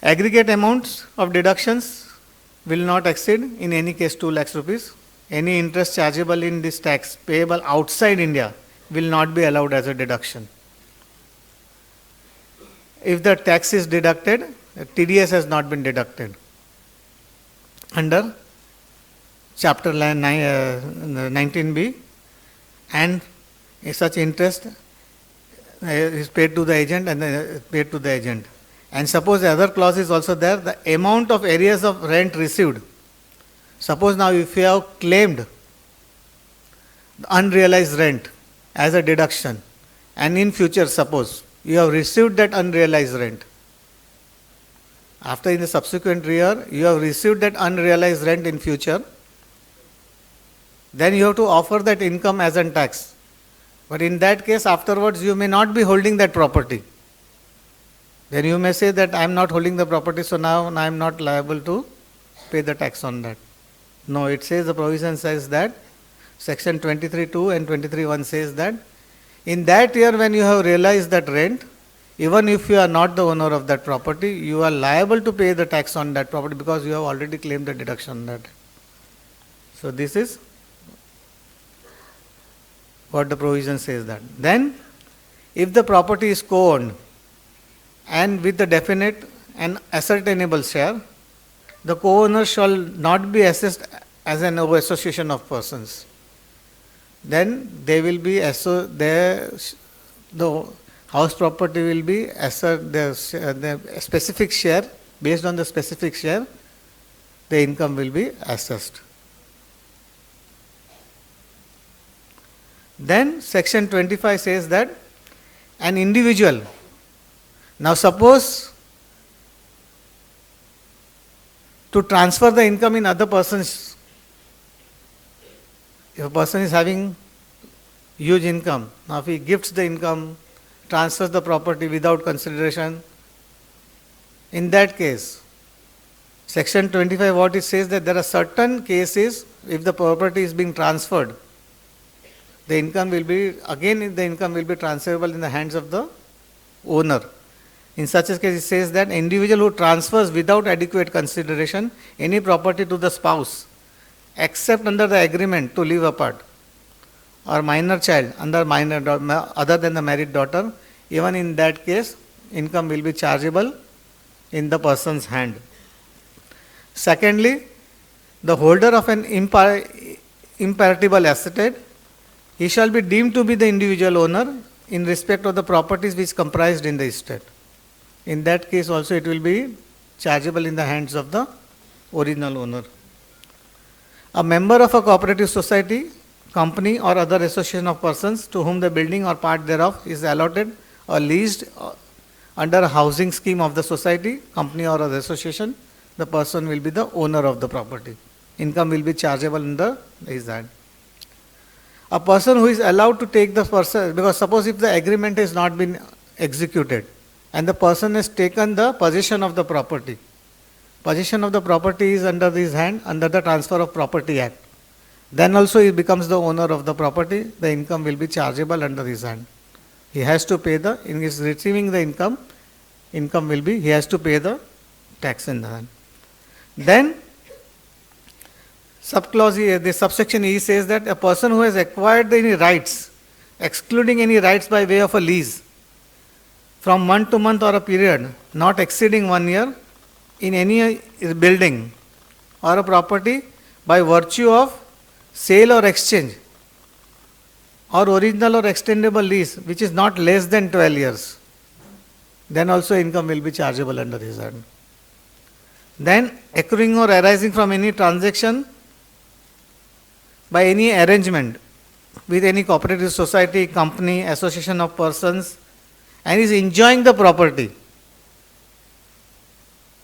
aggregate amounts of deductions will not exceed in any case 2 lakhs rupees. Any interest chargeable in this tax payable outside India will not be allowed as a deduction. If the tax is deducted, TDS has not been deducted under chapter 19B, and such interest is paid to the agent and paid to the agent. And suppose the other clause is also there, the amount of areas of rent received. Suppose now if you have claimed unrealized rent as a deduction, and in future suppose you have received that unrealized rent, after in the subsequent year you have received that unrealized rent in future, then you have to offer that income as a tax. But in that case afterwards you may not be holding that property. Then you may say that I am not holding the property, so now I am not liable to pay the tax on that. No, it says, the provision says that section 23(2) and 23(1) says that in that year when you have realized that rent, even if you are not the owner of that property, you are liable to pay the tax on that property because you have already claimed the deduction on that. So this is what the provision says that. Then if the property is co-owned and with the definite and ascertainable share, the co-owner shall not be assessed as an association of persons. Then they will be the house property will be the specific share. Based on the specific share, the income will be assessed. Then section 25 says that an individual, now suppose to transfer the income in other persons, if a person is having huge income, now if he gifts the income, transfers the property without consideration, in that case, section 25 what it says that there are certain cases if the property is being transferred, the income will be transferable in the hands of the owner. In such a case, it says that individual who transfers without adequate consideration any property to the spouse, except under the agreement to live apart, or minor child other than the married daughter, even in that case, income will be chargeable in the person's hand. Secondly, the holder of an imperishable estate, he shall be deemed to be the individual owner in respect of the properties which comprised in the estate. In that case also it will be chargeable in the hands of the original owner. A member of a cooperative society, company or other association of persons to whom the building or part thereof is allotted or leased under a housing scheme of the society, company or other association, the person will be the owner of the property. Income will be chargeable in his hand. A person who is allowed to take the person, because suppose if the agreement has not been executed and the person has taken the possession of the property, possession of the property is under his hand under the Transfer of Property Act, then also he becomes the owner of the property, the income will be chargeable under his hand. He has to pay in his receiving the income will be, he has to pay the tax in the hand. Then the subsection E says that a person who has acquired any rights, excluding any rights by way of a lease, from month to month or a period not exceeding 1 year in any building or a property by virtue of sale or exchange or original or extendable lease which is not less than 12 years, then also income will be chargeable under his hand. Then accruing or arising from any transaction by any arrangement with any cooperative society, company, association of persons, and is enjoying the property,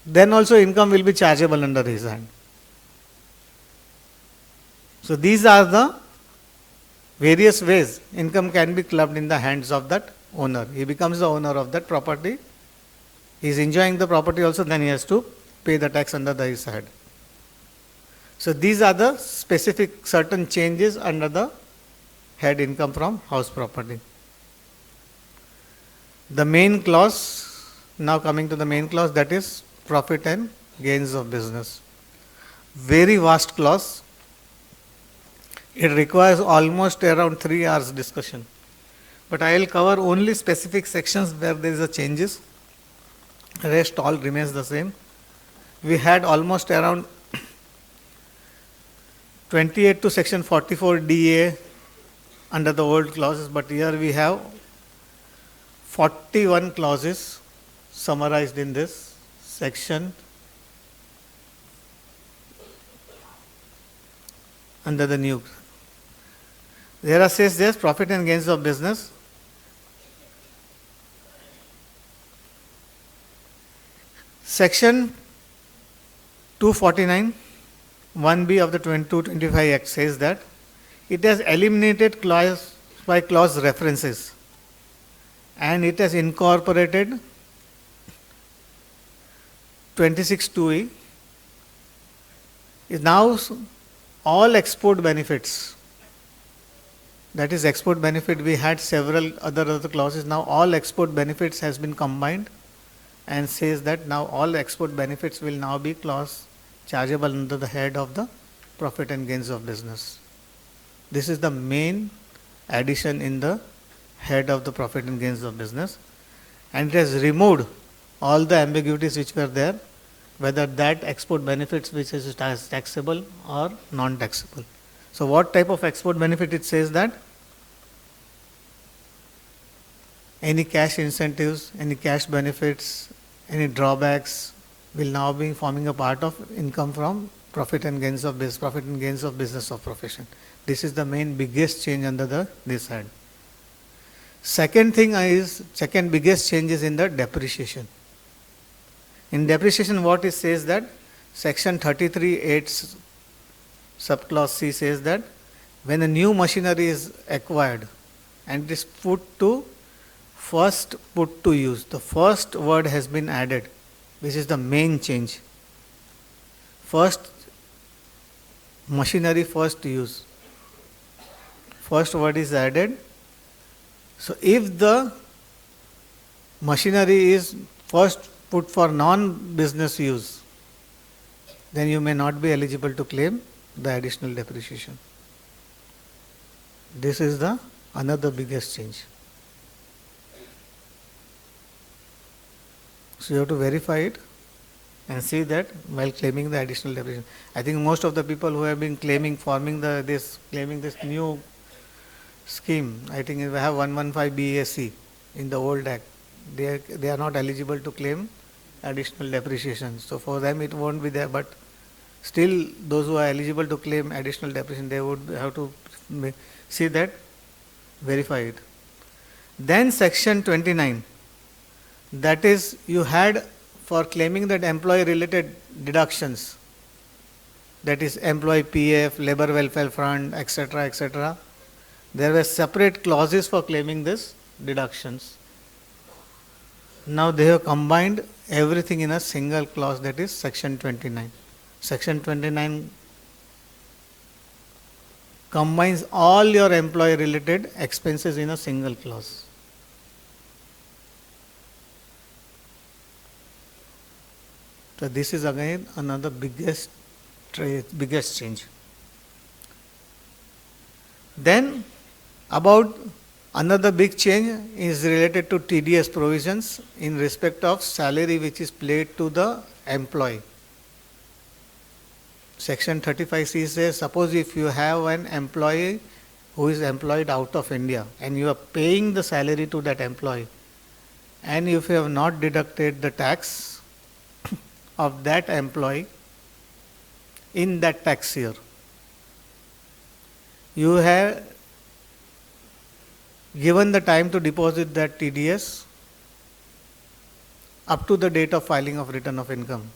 then also income will be chargeable under his hand. So these are the various ways income can be clubbed in the hands of that owner. He becomes the owner of that property. He is enjoying the property also, then he has to pay the tax under his head. So these are the specific certain changes under the head income from house property. The main clause, now coming to the main clause, that is profit and gains of business. Very vast clause. It requires almost around 3 hours discussion. But I will cover only specific sections where there is a changes. Rest all remains the same. We had almost around 28 to section 44 DA under the old clauses, but here we have 41 clauses summarized in this section under the new. There are says this profit and gains of business. Section 249 1B of the 2225 Act says that it has eliminated clause by clause references and it has incorporated 26(2)(e). Is now all export benefits, that is export benefit, we had several other clauses, now all export benefits has been combined and says that now all export benefits will now be clause chargeable under the head of the profit and gains of business. This is the main addition in the head of the profit and gains of business, and it has removed all the ambiguities which were there, whether that export benefits which is taxable or non-taxable. So what type of export benefit? It says that any cash incentives, any cash benefits, any drawbacks will now be forming a part of income from profit and gains of business of profession. This is the main biggest change under this head. Second biggest change is in the depreciation. In depreciation, what it says that section 33(8) subclause C says that when a new machinery is acquired and it is put to use, the first word has been added, which is the main change. First machinery, first use. First word is added. So if the machinery is first put for non-business use, then you may not be eligible to claim the additional depreciation. This is the another biggest change. So you have to verify it and see that while claiming the additional depreciation. I think most of the people who have been claiming this new scheme, I think we have 115 BAC in the old Act. They are not eligible to claim additional depreciation. So for them it won't be there, but still those who are eligible to claim additional depreciation, they would have to see that, verify it. Then section 29, that is you had for claiming that employee related deductions, that is employee PF, labor welfare fund, etc., etc. There were separate clauses for claiming this deductions. Now they have combined everything in a single clause, that is section 29. Section 29 combines all your employee related expenses in a single clause. So this is again another biggest change. Then about another big change is related to TDS provisions in respect of salary which is paid to the employee. Section 35C says, suppose if you have an employee who is employed out of India and you are paying the salary to that employee, and if you have not deducted the tax of that employee in that tax year, you have given the time to deposit that TDS up to the date of filing of return of income,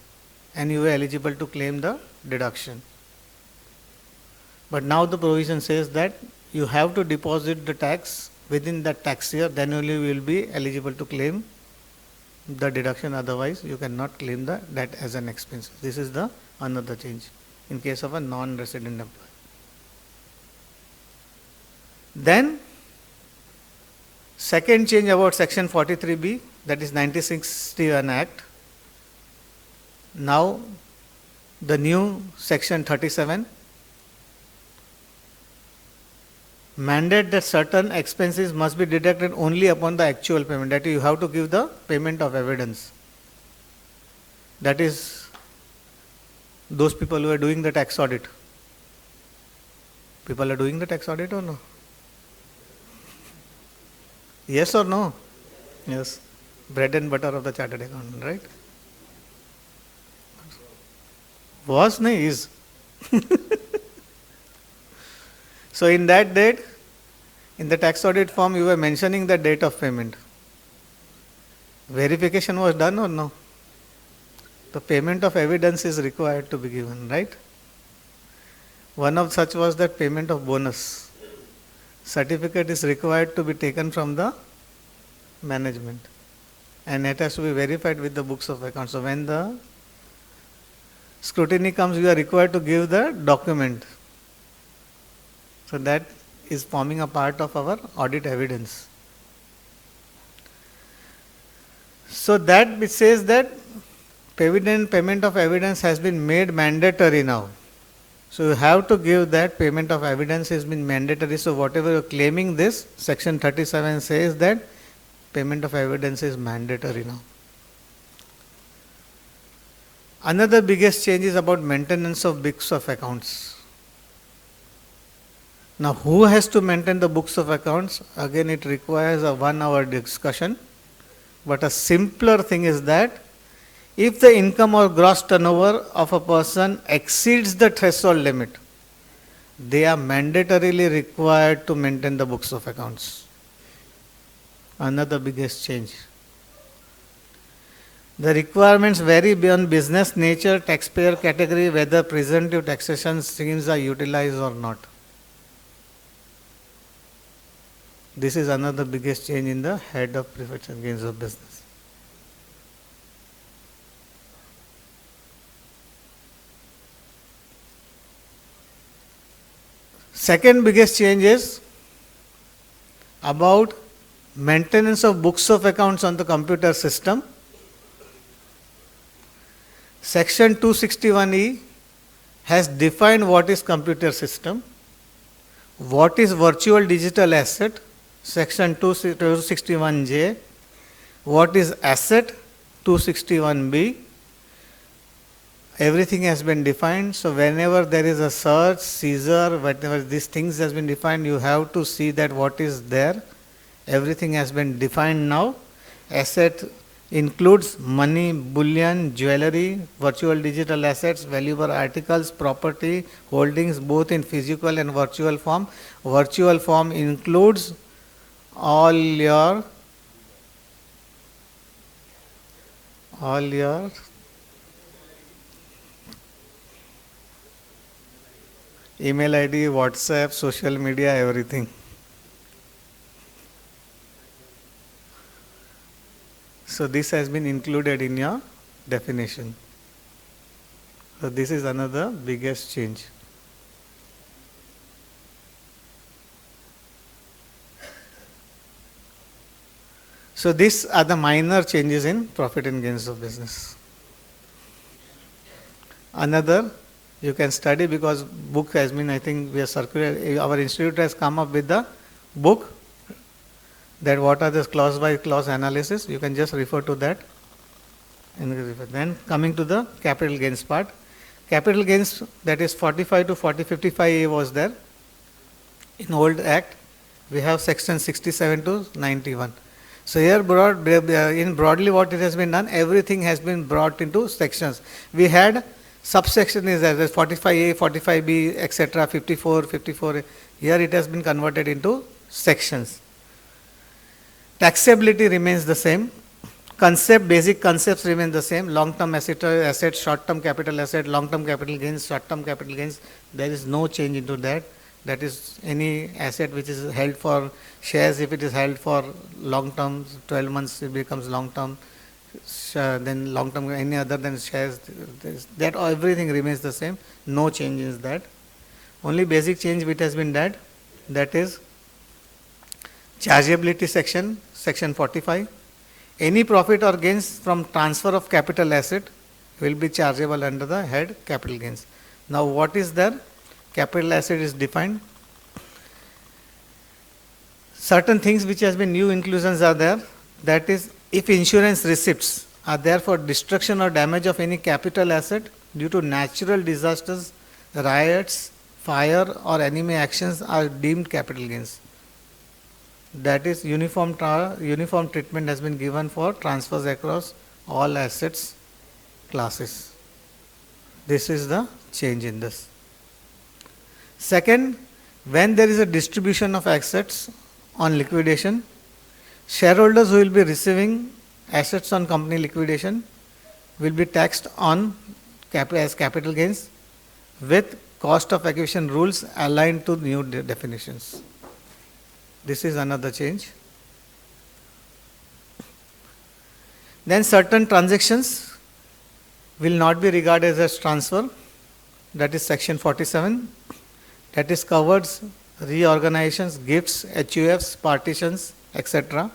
and you are eligible to claim the deduction. But now the provision says that you have to deposit the tax within that tax year, then only you will be eligible to claim the deduction, otherwise you cannot claim that as an expense. This is the another change in case of a non-resident employee. Then, second change about section 43B, that is 1961 Act. Now, the new section 37 mandate that certain expenses must be deducted only upon the actual payment. That is, you have to give the payment of evidence. That is, those people who are doing the tax audit. People are doing the tax audit or no? Yes or no? Yes. Bread and butter of the chartered accountant, right? Was, nahi, is. So in that date, in the tax audit form, you were mentioning the date of payment. Verification was done or no? The payment of evidence is required to be given, right? One of such was that payment of bonus. Certificate is required to be taken from the management, and it has to be verified with the books of accounts. So when the scrutiny comes, you are required to give the document. So that is forming a part of our audit evidence. So that it says that payment of evidence has been made mandatory now. So you have to give that payment of evidence has been mandatory. So whatever you are claiming this, section 37 says that payment of evidence is mandatory now. Another biggest change is about maintenance of books of accounts. Now, who has to maintain the books of accounts? Again, it requires a 1 hour discussion. But a simpler thing is that if the income or gross turnover of a person exceeds the threshold limit, they are mandatorily required to maintain the books of accounts. Another biggest change. The requirements vary beyond business nature, taxpayer category, whether presumptive taxation schemes are utilized or not. This is another biggest change in the head of profits and gains of business. Second biggest change is about maintenance of books of accounts on the computer system. Section 261E has defined what is computer system, what is virtual digital asset, section 261J, what is asset, 261B. Everything has been defined. So whenever there is a search, seizure, whatever these things has been defined, you have to see that what is there. Everything has been defined now. Asset includes money, bullion, jewelry, virtual digital assets, valuable articles, property, holdings both in physical and virtual form. Virtual form includes all your email ID, WhatsApp, social media, everything. So this has been included in your definition. So this is another biggest change. So these are the minor changes in profit and gains of business. Another you can study, because book has been, I think we are circular, our institute has come up with the book, that what are the clause by clause analysis. You can just refer to that. Then coming to the capital gains part. Capital gains, that is 45 to 55A was there in old act. We have section 67 to 91. So here broadly what it has been done, everything has been brought into sections. We had subsection is as 45A, 45B, etc., 54, 54A. Here it has been converted into sections. Taxability remains the same. Basic concepts remain the same. Long-term asset, short-term capital asset, long-term capital gains, short-term capital gains. There is no change into that. That is any asset which is held for shares. If it is held for long-term, 12 months it becomes long-term. then long term, any other than shares, that everything remains the same. No change is that. Only basic change which has been done, that is chargeability section, section 45. Any profit or gains from transfer of capital asset will be chargeable under the head capital gains. Now what is there? Capital asset is defined. Certain things which has been new inclusions are there. That is, if insurance receipts are there for destruction or damage of any capital asset due to natural disasters, riots, fire or enemy actions are deemed capital gains. That is, uniform treatment has been given for transfers across all assets classes. This is the change in this. Second, when there is a distribution of assets on liquidation, shareholders who will be receiving assets on company liquidation will be taxed on as capital gains with cost of acquisition rules aligned to new definitions. This is another change. Then certain transactions will not be regarded as transfer. That is section 47. That is covers reorganizations, gifts, HUFs, partitions, etc.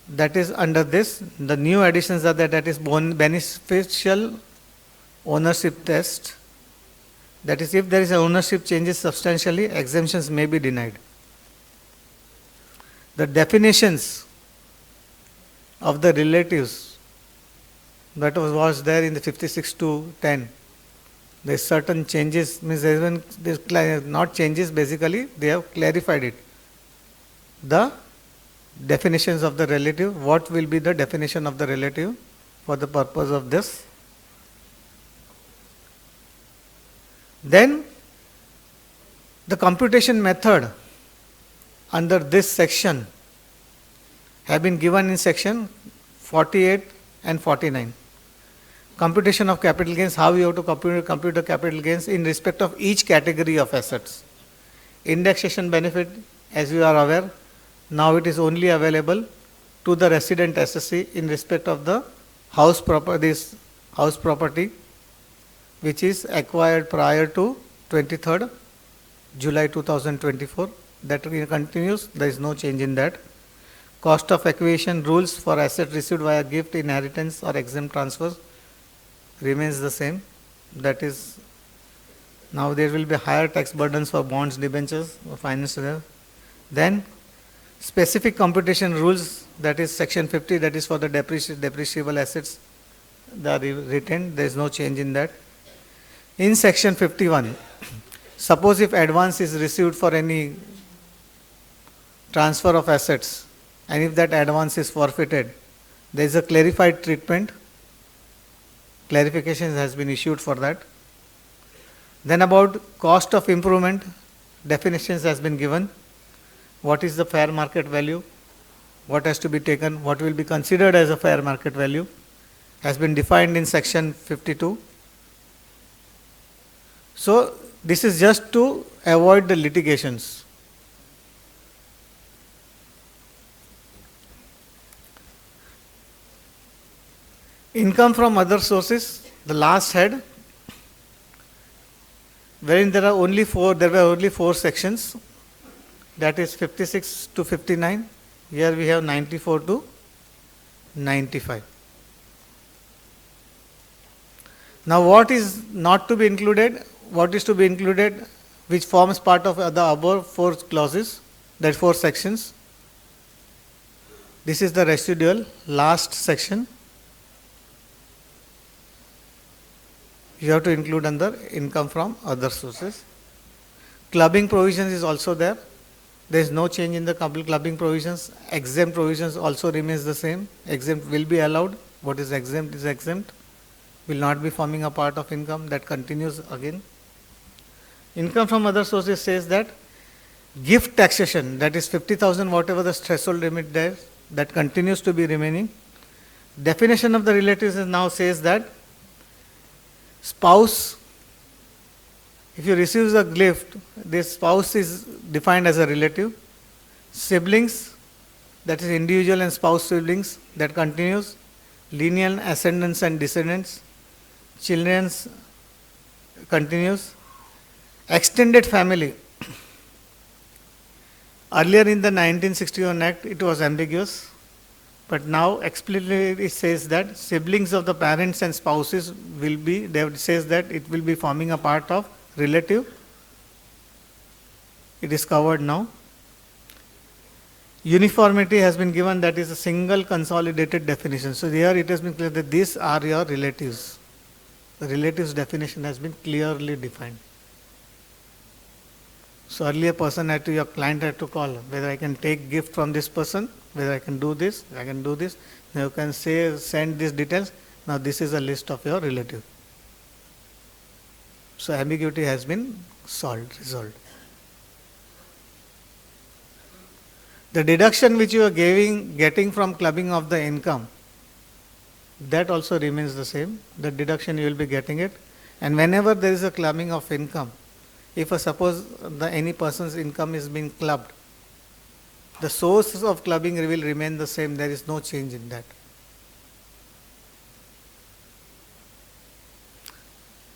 That is under this. The new additions are that is beneficial ownership test. That is, if there is a ownership changes substantially, exemptions may be denied. The definitions of the relatives that was there in the 56 to 10. There is certain changes, means not changes basically, they have clarified it. The definitions of the relative, what will be the definition of the relative for the purpose of this. Then the computation method under this section have been given in section 48 and 49. Computation of capital gains, how you have to compute the capital gains in respect of each category of assets. Indexation benefit, as you are aware, now it is only available to the resident SSC in respect of the house property which is acquired prior to 23rd July 2024. That continues, there is no change in that. Cost of acquisition rules for asset received via gift, inheritance or exempt transfers remains the same. That is, now there will be higher tax burdens for bonds, debentures, or financial. Then specific computation rules, that is section 50, that is for the depreciable assets, they are retained. There is no change in that. In section 51, suppose if advance is received for any transfer of assets and if that advance is forfeited, there is a clarified treatment. Clarification has been issued for that. Then about cost of improvement, definitions has been given. What is the fair market value? What has to be taken? What will be considered as a fair market value? Has been defined in section 52. So this is just to avoid the litigations. Income from other sources, the last head, wherein there were only four sections, that is 56 to 59. Here we have 94 to 95. Now what is not to be included? What is to be included, which forms part of the above four clauses, that four sections. This is the residual, last section. You have to include under income from other sources. Clubbing provisions is also there. There is no change in the clubbing provisions. Exempt provisions also remains the same. Exempt will be allowed. What is exempt is exempt. Will not be forming a part of income. That continues again. Income from other sources says that gift taxation, that is 50,000, whatever the threshold limit there, that continues to be remaining. Definition of the relatives now says that spouse, if you receive a gift, this spouse is defined as a relative. Siblings, that is individual and spouse siblings, that continues. lineal ascendants and descendants, children's continues, extended family. Earlier in the 1961 Act, it was ambiguous, but now explicitly it says that siblings of the parents and spouses will be, it says that it will be forming a part of relative. It is covered now. Uniformity has been given, that is a single consolidated definition. So here it has been clear that these are your relatives. The relatives definition has been clearly defined. So earlier your client had to call whether I can take gift from this person, whether I can do this, I can do this. Now you can say, send these details. Now this is a list of your relative. So ambiguity has been resolved. The deduction which you are getting from clubbing of the income, that also remains the same. The deduction you will be getting it. And whenever there is a clubbing of income, if suppose any person's income is being clubbed, the source of clubbing will remain the same. There is no change in that.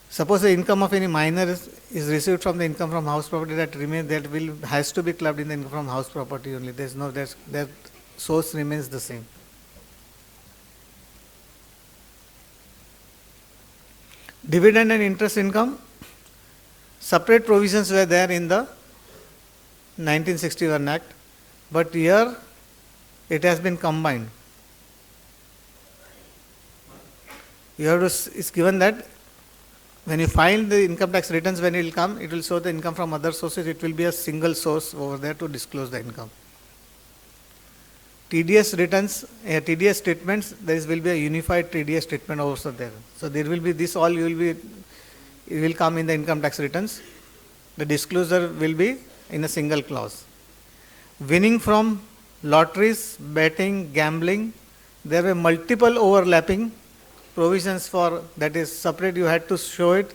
Suppose the income of any minor is received from the income from house property, has to be clubbed in the income from house property only. That source remains the same. Dividend and interest income, separate provisions were there in the 1961 Act, but here it has been combined. It's given that when you file the income tax returns, when it will come, it will show the income from other sources. It will be a single source over there to disclose the income. TDS returns, TDS statements, there will be a unified TDS statement also there. So there will be this all it will come in the income tax returns. The disclosure will be in a single clause. Winning from lotteries, betting, gambling, there were multiple overlapping provisions for, that is separate, you had to show it.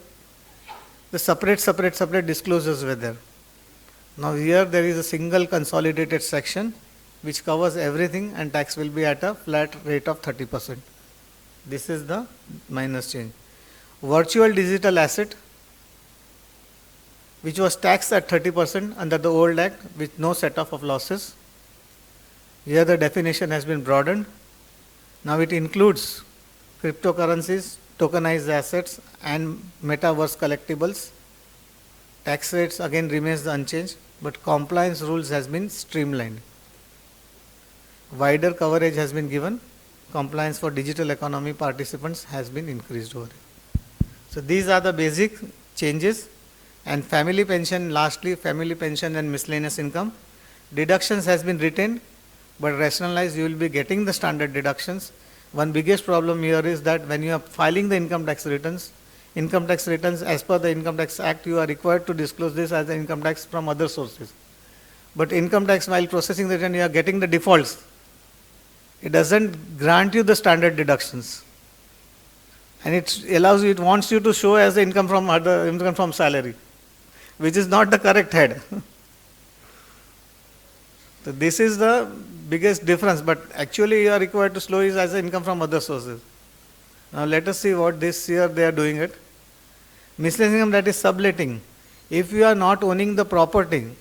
The separate disclosures were there. Now here there is a single consolidated section which covers everything, and tax will be at a flat rate of 30%. This is the minus change. Virtual digital asset, which was taxed at 30% under the old Act with no set-off of losses. Here the definition has been broadened. Now it includes cryptocurrencies, tokenized assets, and metaverse collectibles. Tax rates again remains unchanged, but compliance rules has been streamlined. Wider coverage has been given. Compliance for digital economy participants has been increased over it. So these are the basic changes. And family pension, lastly, family pension and miscellaneous income. Deductions has been retained, but rationalized. You will be getting the standard deductions. One biggest problem here is that when you are filing the income tax returns as per the Income Tax Act, you are required to disclose this as an income tax from other sources. But income tax, while processing the return, you are getting the defaults. It doesn't grant you the standard deductions. And it wants you to show as the income from salary, which is not the correct head. So this is the biggest difference, but actually you are required to show it as income from other sources. Now let us see what this year they are doing it. Miscellaneous income, that is subletting. If you are not owning the property,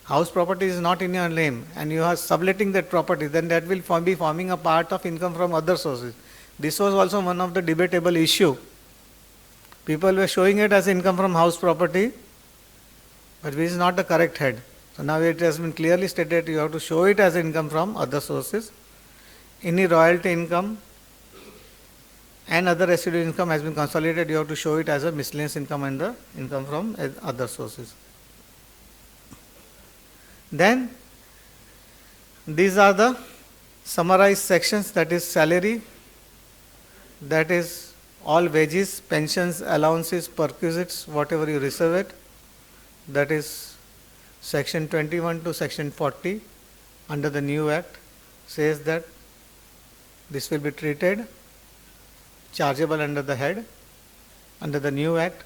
house property is not in your name, and you are subletting that property, then that will be forming a part of income from other sources. This was also one of the debatable issue. People were showing it as income from house property, but which is not the correct head. So now it has been clearly stated you have to show it as income from other sources. Any royalty income and other residual income has been consolidated, you have to show it as a miscellaneous income and the income from other sources. Then these are the summarized sections, that is salary, that is all wages, pensions, allowances, perquisites, whatever you receive it, that is section 21 to section 40 under the new Act says that this will be treated chargeable under the head under the new Act.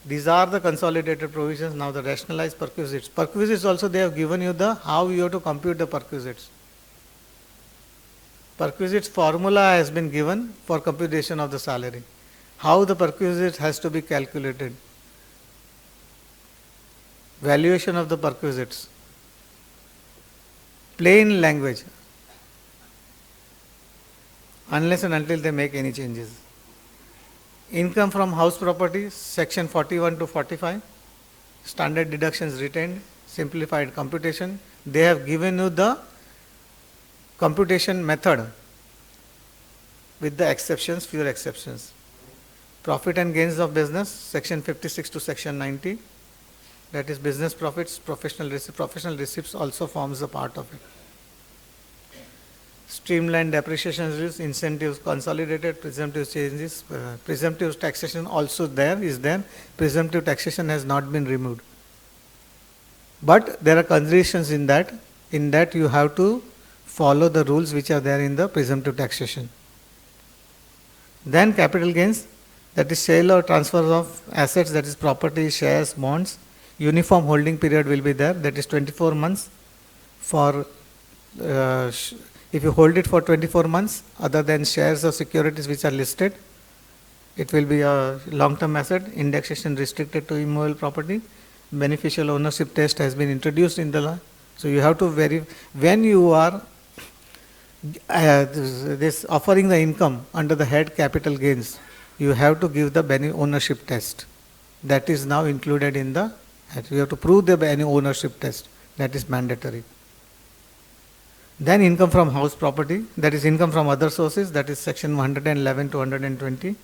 These are the consolidated provisions. Now the rationalized perquisites. Perquisites also they have given you the how you have to compute the perquisites. perquisite formula has been given for computation of the salary. How the perquisite has to be calculated. Valuation of the perquisites. Plain language. Unless and until they make any changes. Income from house property, section 41 to 45. Standard deductions retained, simplified computation. They have given you the computation method with the exceptions, few exceptions. Profit and gains of business, section 56 to section 90. That is business profits, professional receipts also forms a part of it. Streamlined depreciation rules, incentives consolidated, presumptive changes, presumptive taxation also is there. Presumptive taxation has not been removed. But there are conditions in that. In that you have to follow the rules which are there in the presumptive taxation. Then capital gains, that is sale or transfer of assets, that is property, shares, bonds. Uniform holding period will be there, that is 24 months for if you hold it for 24 months, other than shares or securities which are listed, it will be a long-term asset. Indexation restricted to immovable property. Beneficial ownership test has been introduced in the law. So you have to verify when you are this offering the income under the head capital gains, you have to give the ownership test. That is now included in the. You have to prove the ownership test. That is mandatory. Then income from house property, that is income from other sources, that is section 111 to 120.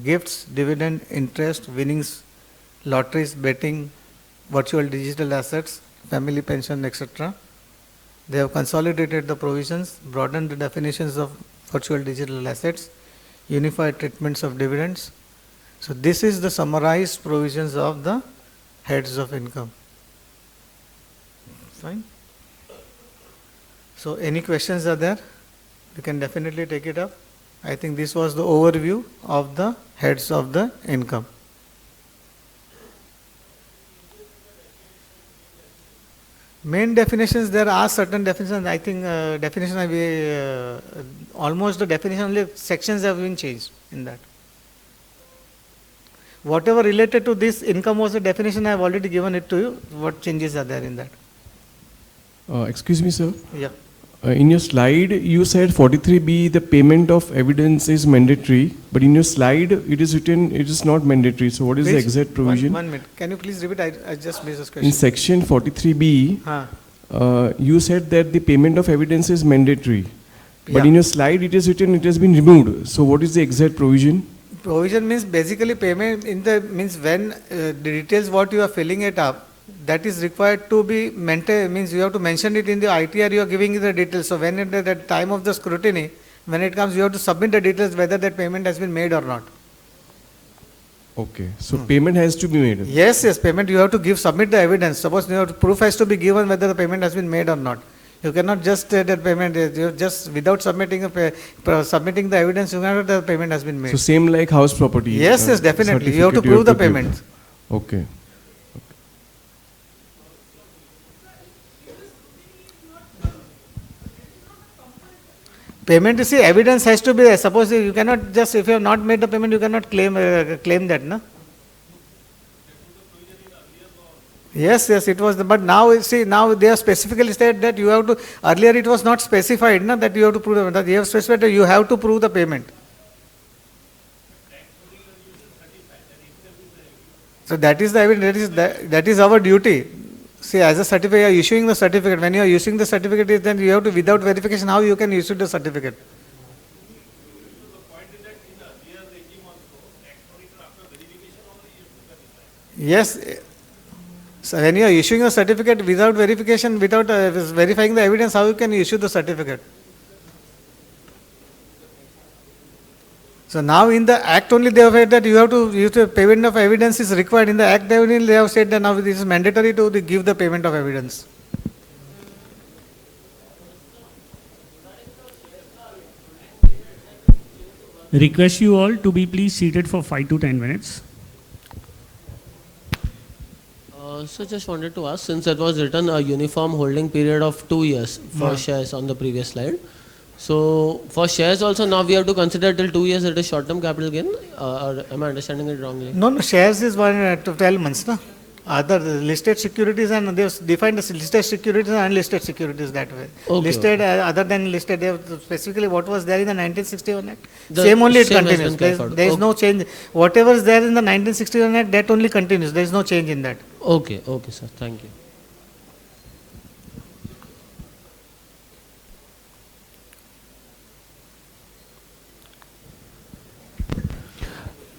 Gifts, dividend, interest, winnings, lotteries, betting, virtual digital assets, family pension, etc. They have consolidated the provisions, broadened the definitions of virtual digital assets, unified treatments of dividends. So this is the summarized provisions of the heads of income. Fine. So any questions are there? You can definitely take it up. I think this was the overview of the heads of the income. Main definitions, there are certain definitions. I think almost the definition, only sections have been changed in that. Whatever related to this income was the definition, I have already given it to you. What changes are there in that? Excuse me, sir. Yeah. In your slide, you said 43B, the payment of evidence is mandatory, but in your slide, it is written it is not mandatory. So what is the exact provision? One minute. Can you please repeat? I just missed this question. In section 43B, you said that the payment of evidence is mandatory, but in your slide, it is written it has been removed. So what is the exact provision? Provision means basically payment means when the details what you are filling it up, that is required to be maintained, means you have to mention it in the ITR, you are giving the details. So when at the time of the scrutiny, when it comes, you have to submit the details whether that payment has been made or not. Okay, so payment has to be made. Yes, payment you have to submit the evidence. Suppose proof has to be given whether the payment has been made or not. You cannot just say that payment, you just without submitting the evidence, you cannot the payment has been made. So same like house property. Yes, definitely. You have to prove the payment. Okay. Payment, you see, evidence has to be there. Suppose you cannot just, if you have not made the payment, you cannot claim that, no? Yes, it was, but now, see, now they have specifically said that you have to, earlier it was not specified, no, that you have to prove, that you have specified that you have to prove the payment. So that is the evidence, that is our duty. See, as a certificate, you are issuing the certificate. When you are issuing the certificate, then you have to, without verification, how you can issue the certificate? Yes. So when you are issuing a certificate without verification, without verifying the evidence, how you can issue the certificate? So now in the Act only they have said that you have to payment of evidence is required. In the Act they have said that now this is mandatory to give the payment of evidence. Request you all to be please seated for 5 to 10 minutes. So just wanted to ask, since it was written a uniform holding period of 2 years for shares on the previous slide, So for shares also now we have to consider till 2 years it is short-term capital gain, or am I understanding it wrongly? No, no, shares is 12 months, no? Other listed securities, and they have defined as listed securities and unlisted securities that way. Okay, Listed, other than listed, they have specifically what was there in the 1961 Act. The Same only it same has continues. been carried There is out. no change. Whatever is there in the 1961 Act, that only continues. There is no change in that. Okay, okay, sir. Thank you.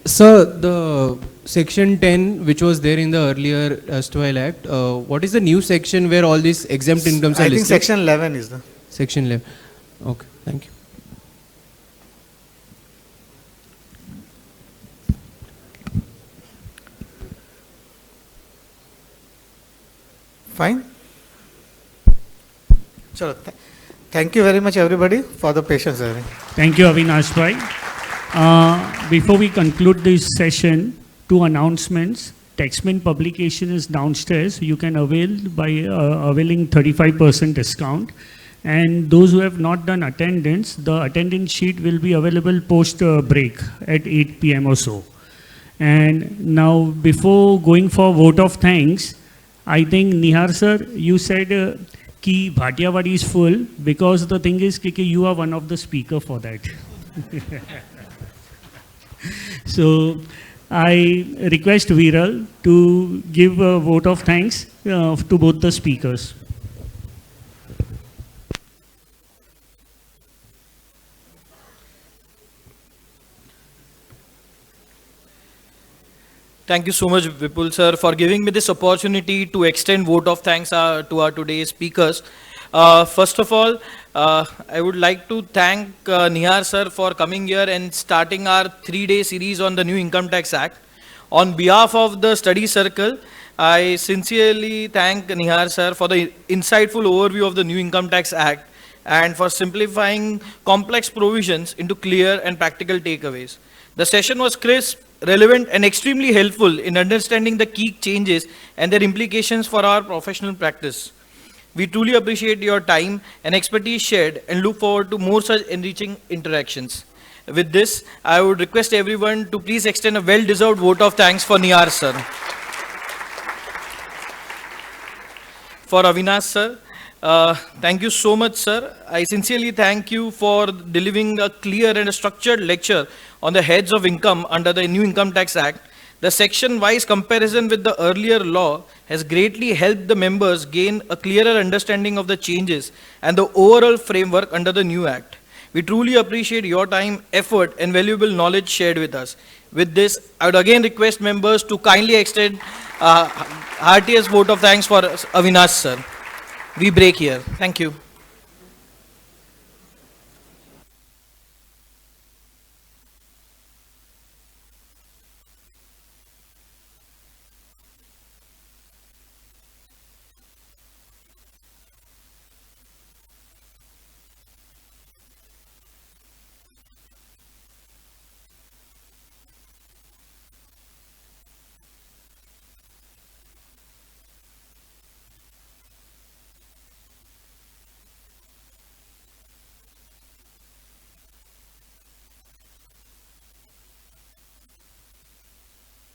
Sir, the section 10, which was there in the earlier erstwhile act, what is the new section where all these exempt incomes are I think listed? section 11 is the. Section 11. Okay, thank you. Fine. Chalo, thank you very much, everybody, for the patience. Thank you, Avinash Bhai. Before we conclude this session, two announcements. Taxman publication is downstairs. You can avail by availing 35% discount. And those who have not done attendance, the attendance sheet will be available post break at 8 p.m. or so. And now, before going for vote of thanks, I think Nihar sir, you said ki Bhatiawadi is full, because the thing is ki you are one of the speaker for that. So I request Viral to give a vote of thanks to both the speakers. Thank you so much, Vipul sir, for giving me this opportunity to extend vote of thanks to our today's speakers. First of all, I would like to thank Nihar sir for coming here and starting our 3-day series on the new Income Tax Act. On behalf of the study circle, I sincerely thank Nihar sir for the insightful overview of the new Income Tax Act and for simplifying complex provisions into clear and practical takeaways. The session was crisp, relevant, and extremely helpful in understanding the key changes and their implications for our professional practice. We truly appreciate your time and expertise shared and look forward to more such enriching interactions. With this, I would request everyone to please extend a well-deserved vote of thanks for Nihar sir. For Avinash sir, thank you so much, sir. I sincerely thank you for delivering a clear and a structured lecture on the heads of income under the new Income Tax Act. The section-wise comparison with the earlier law has greatly helped the members gain a clearer understanding of the changes and the overall framework under the new Act. We truly appreciate your time, effort, and valuable knowledge shared with us. With this, I would again request members to kindly extend heartiest vote of thanks for Avinash sir. We break here. Thank you.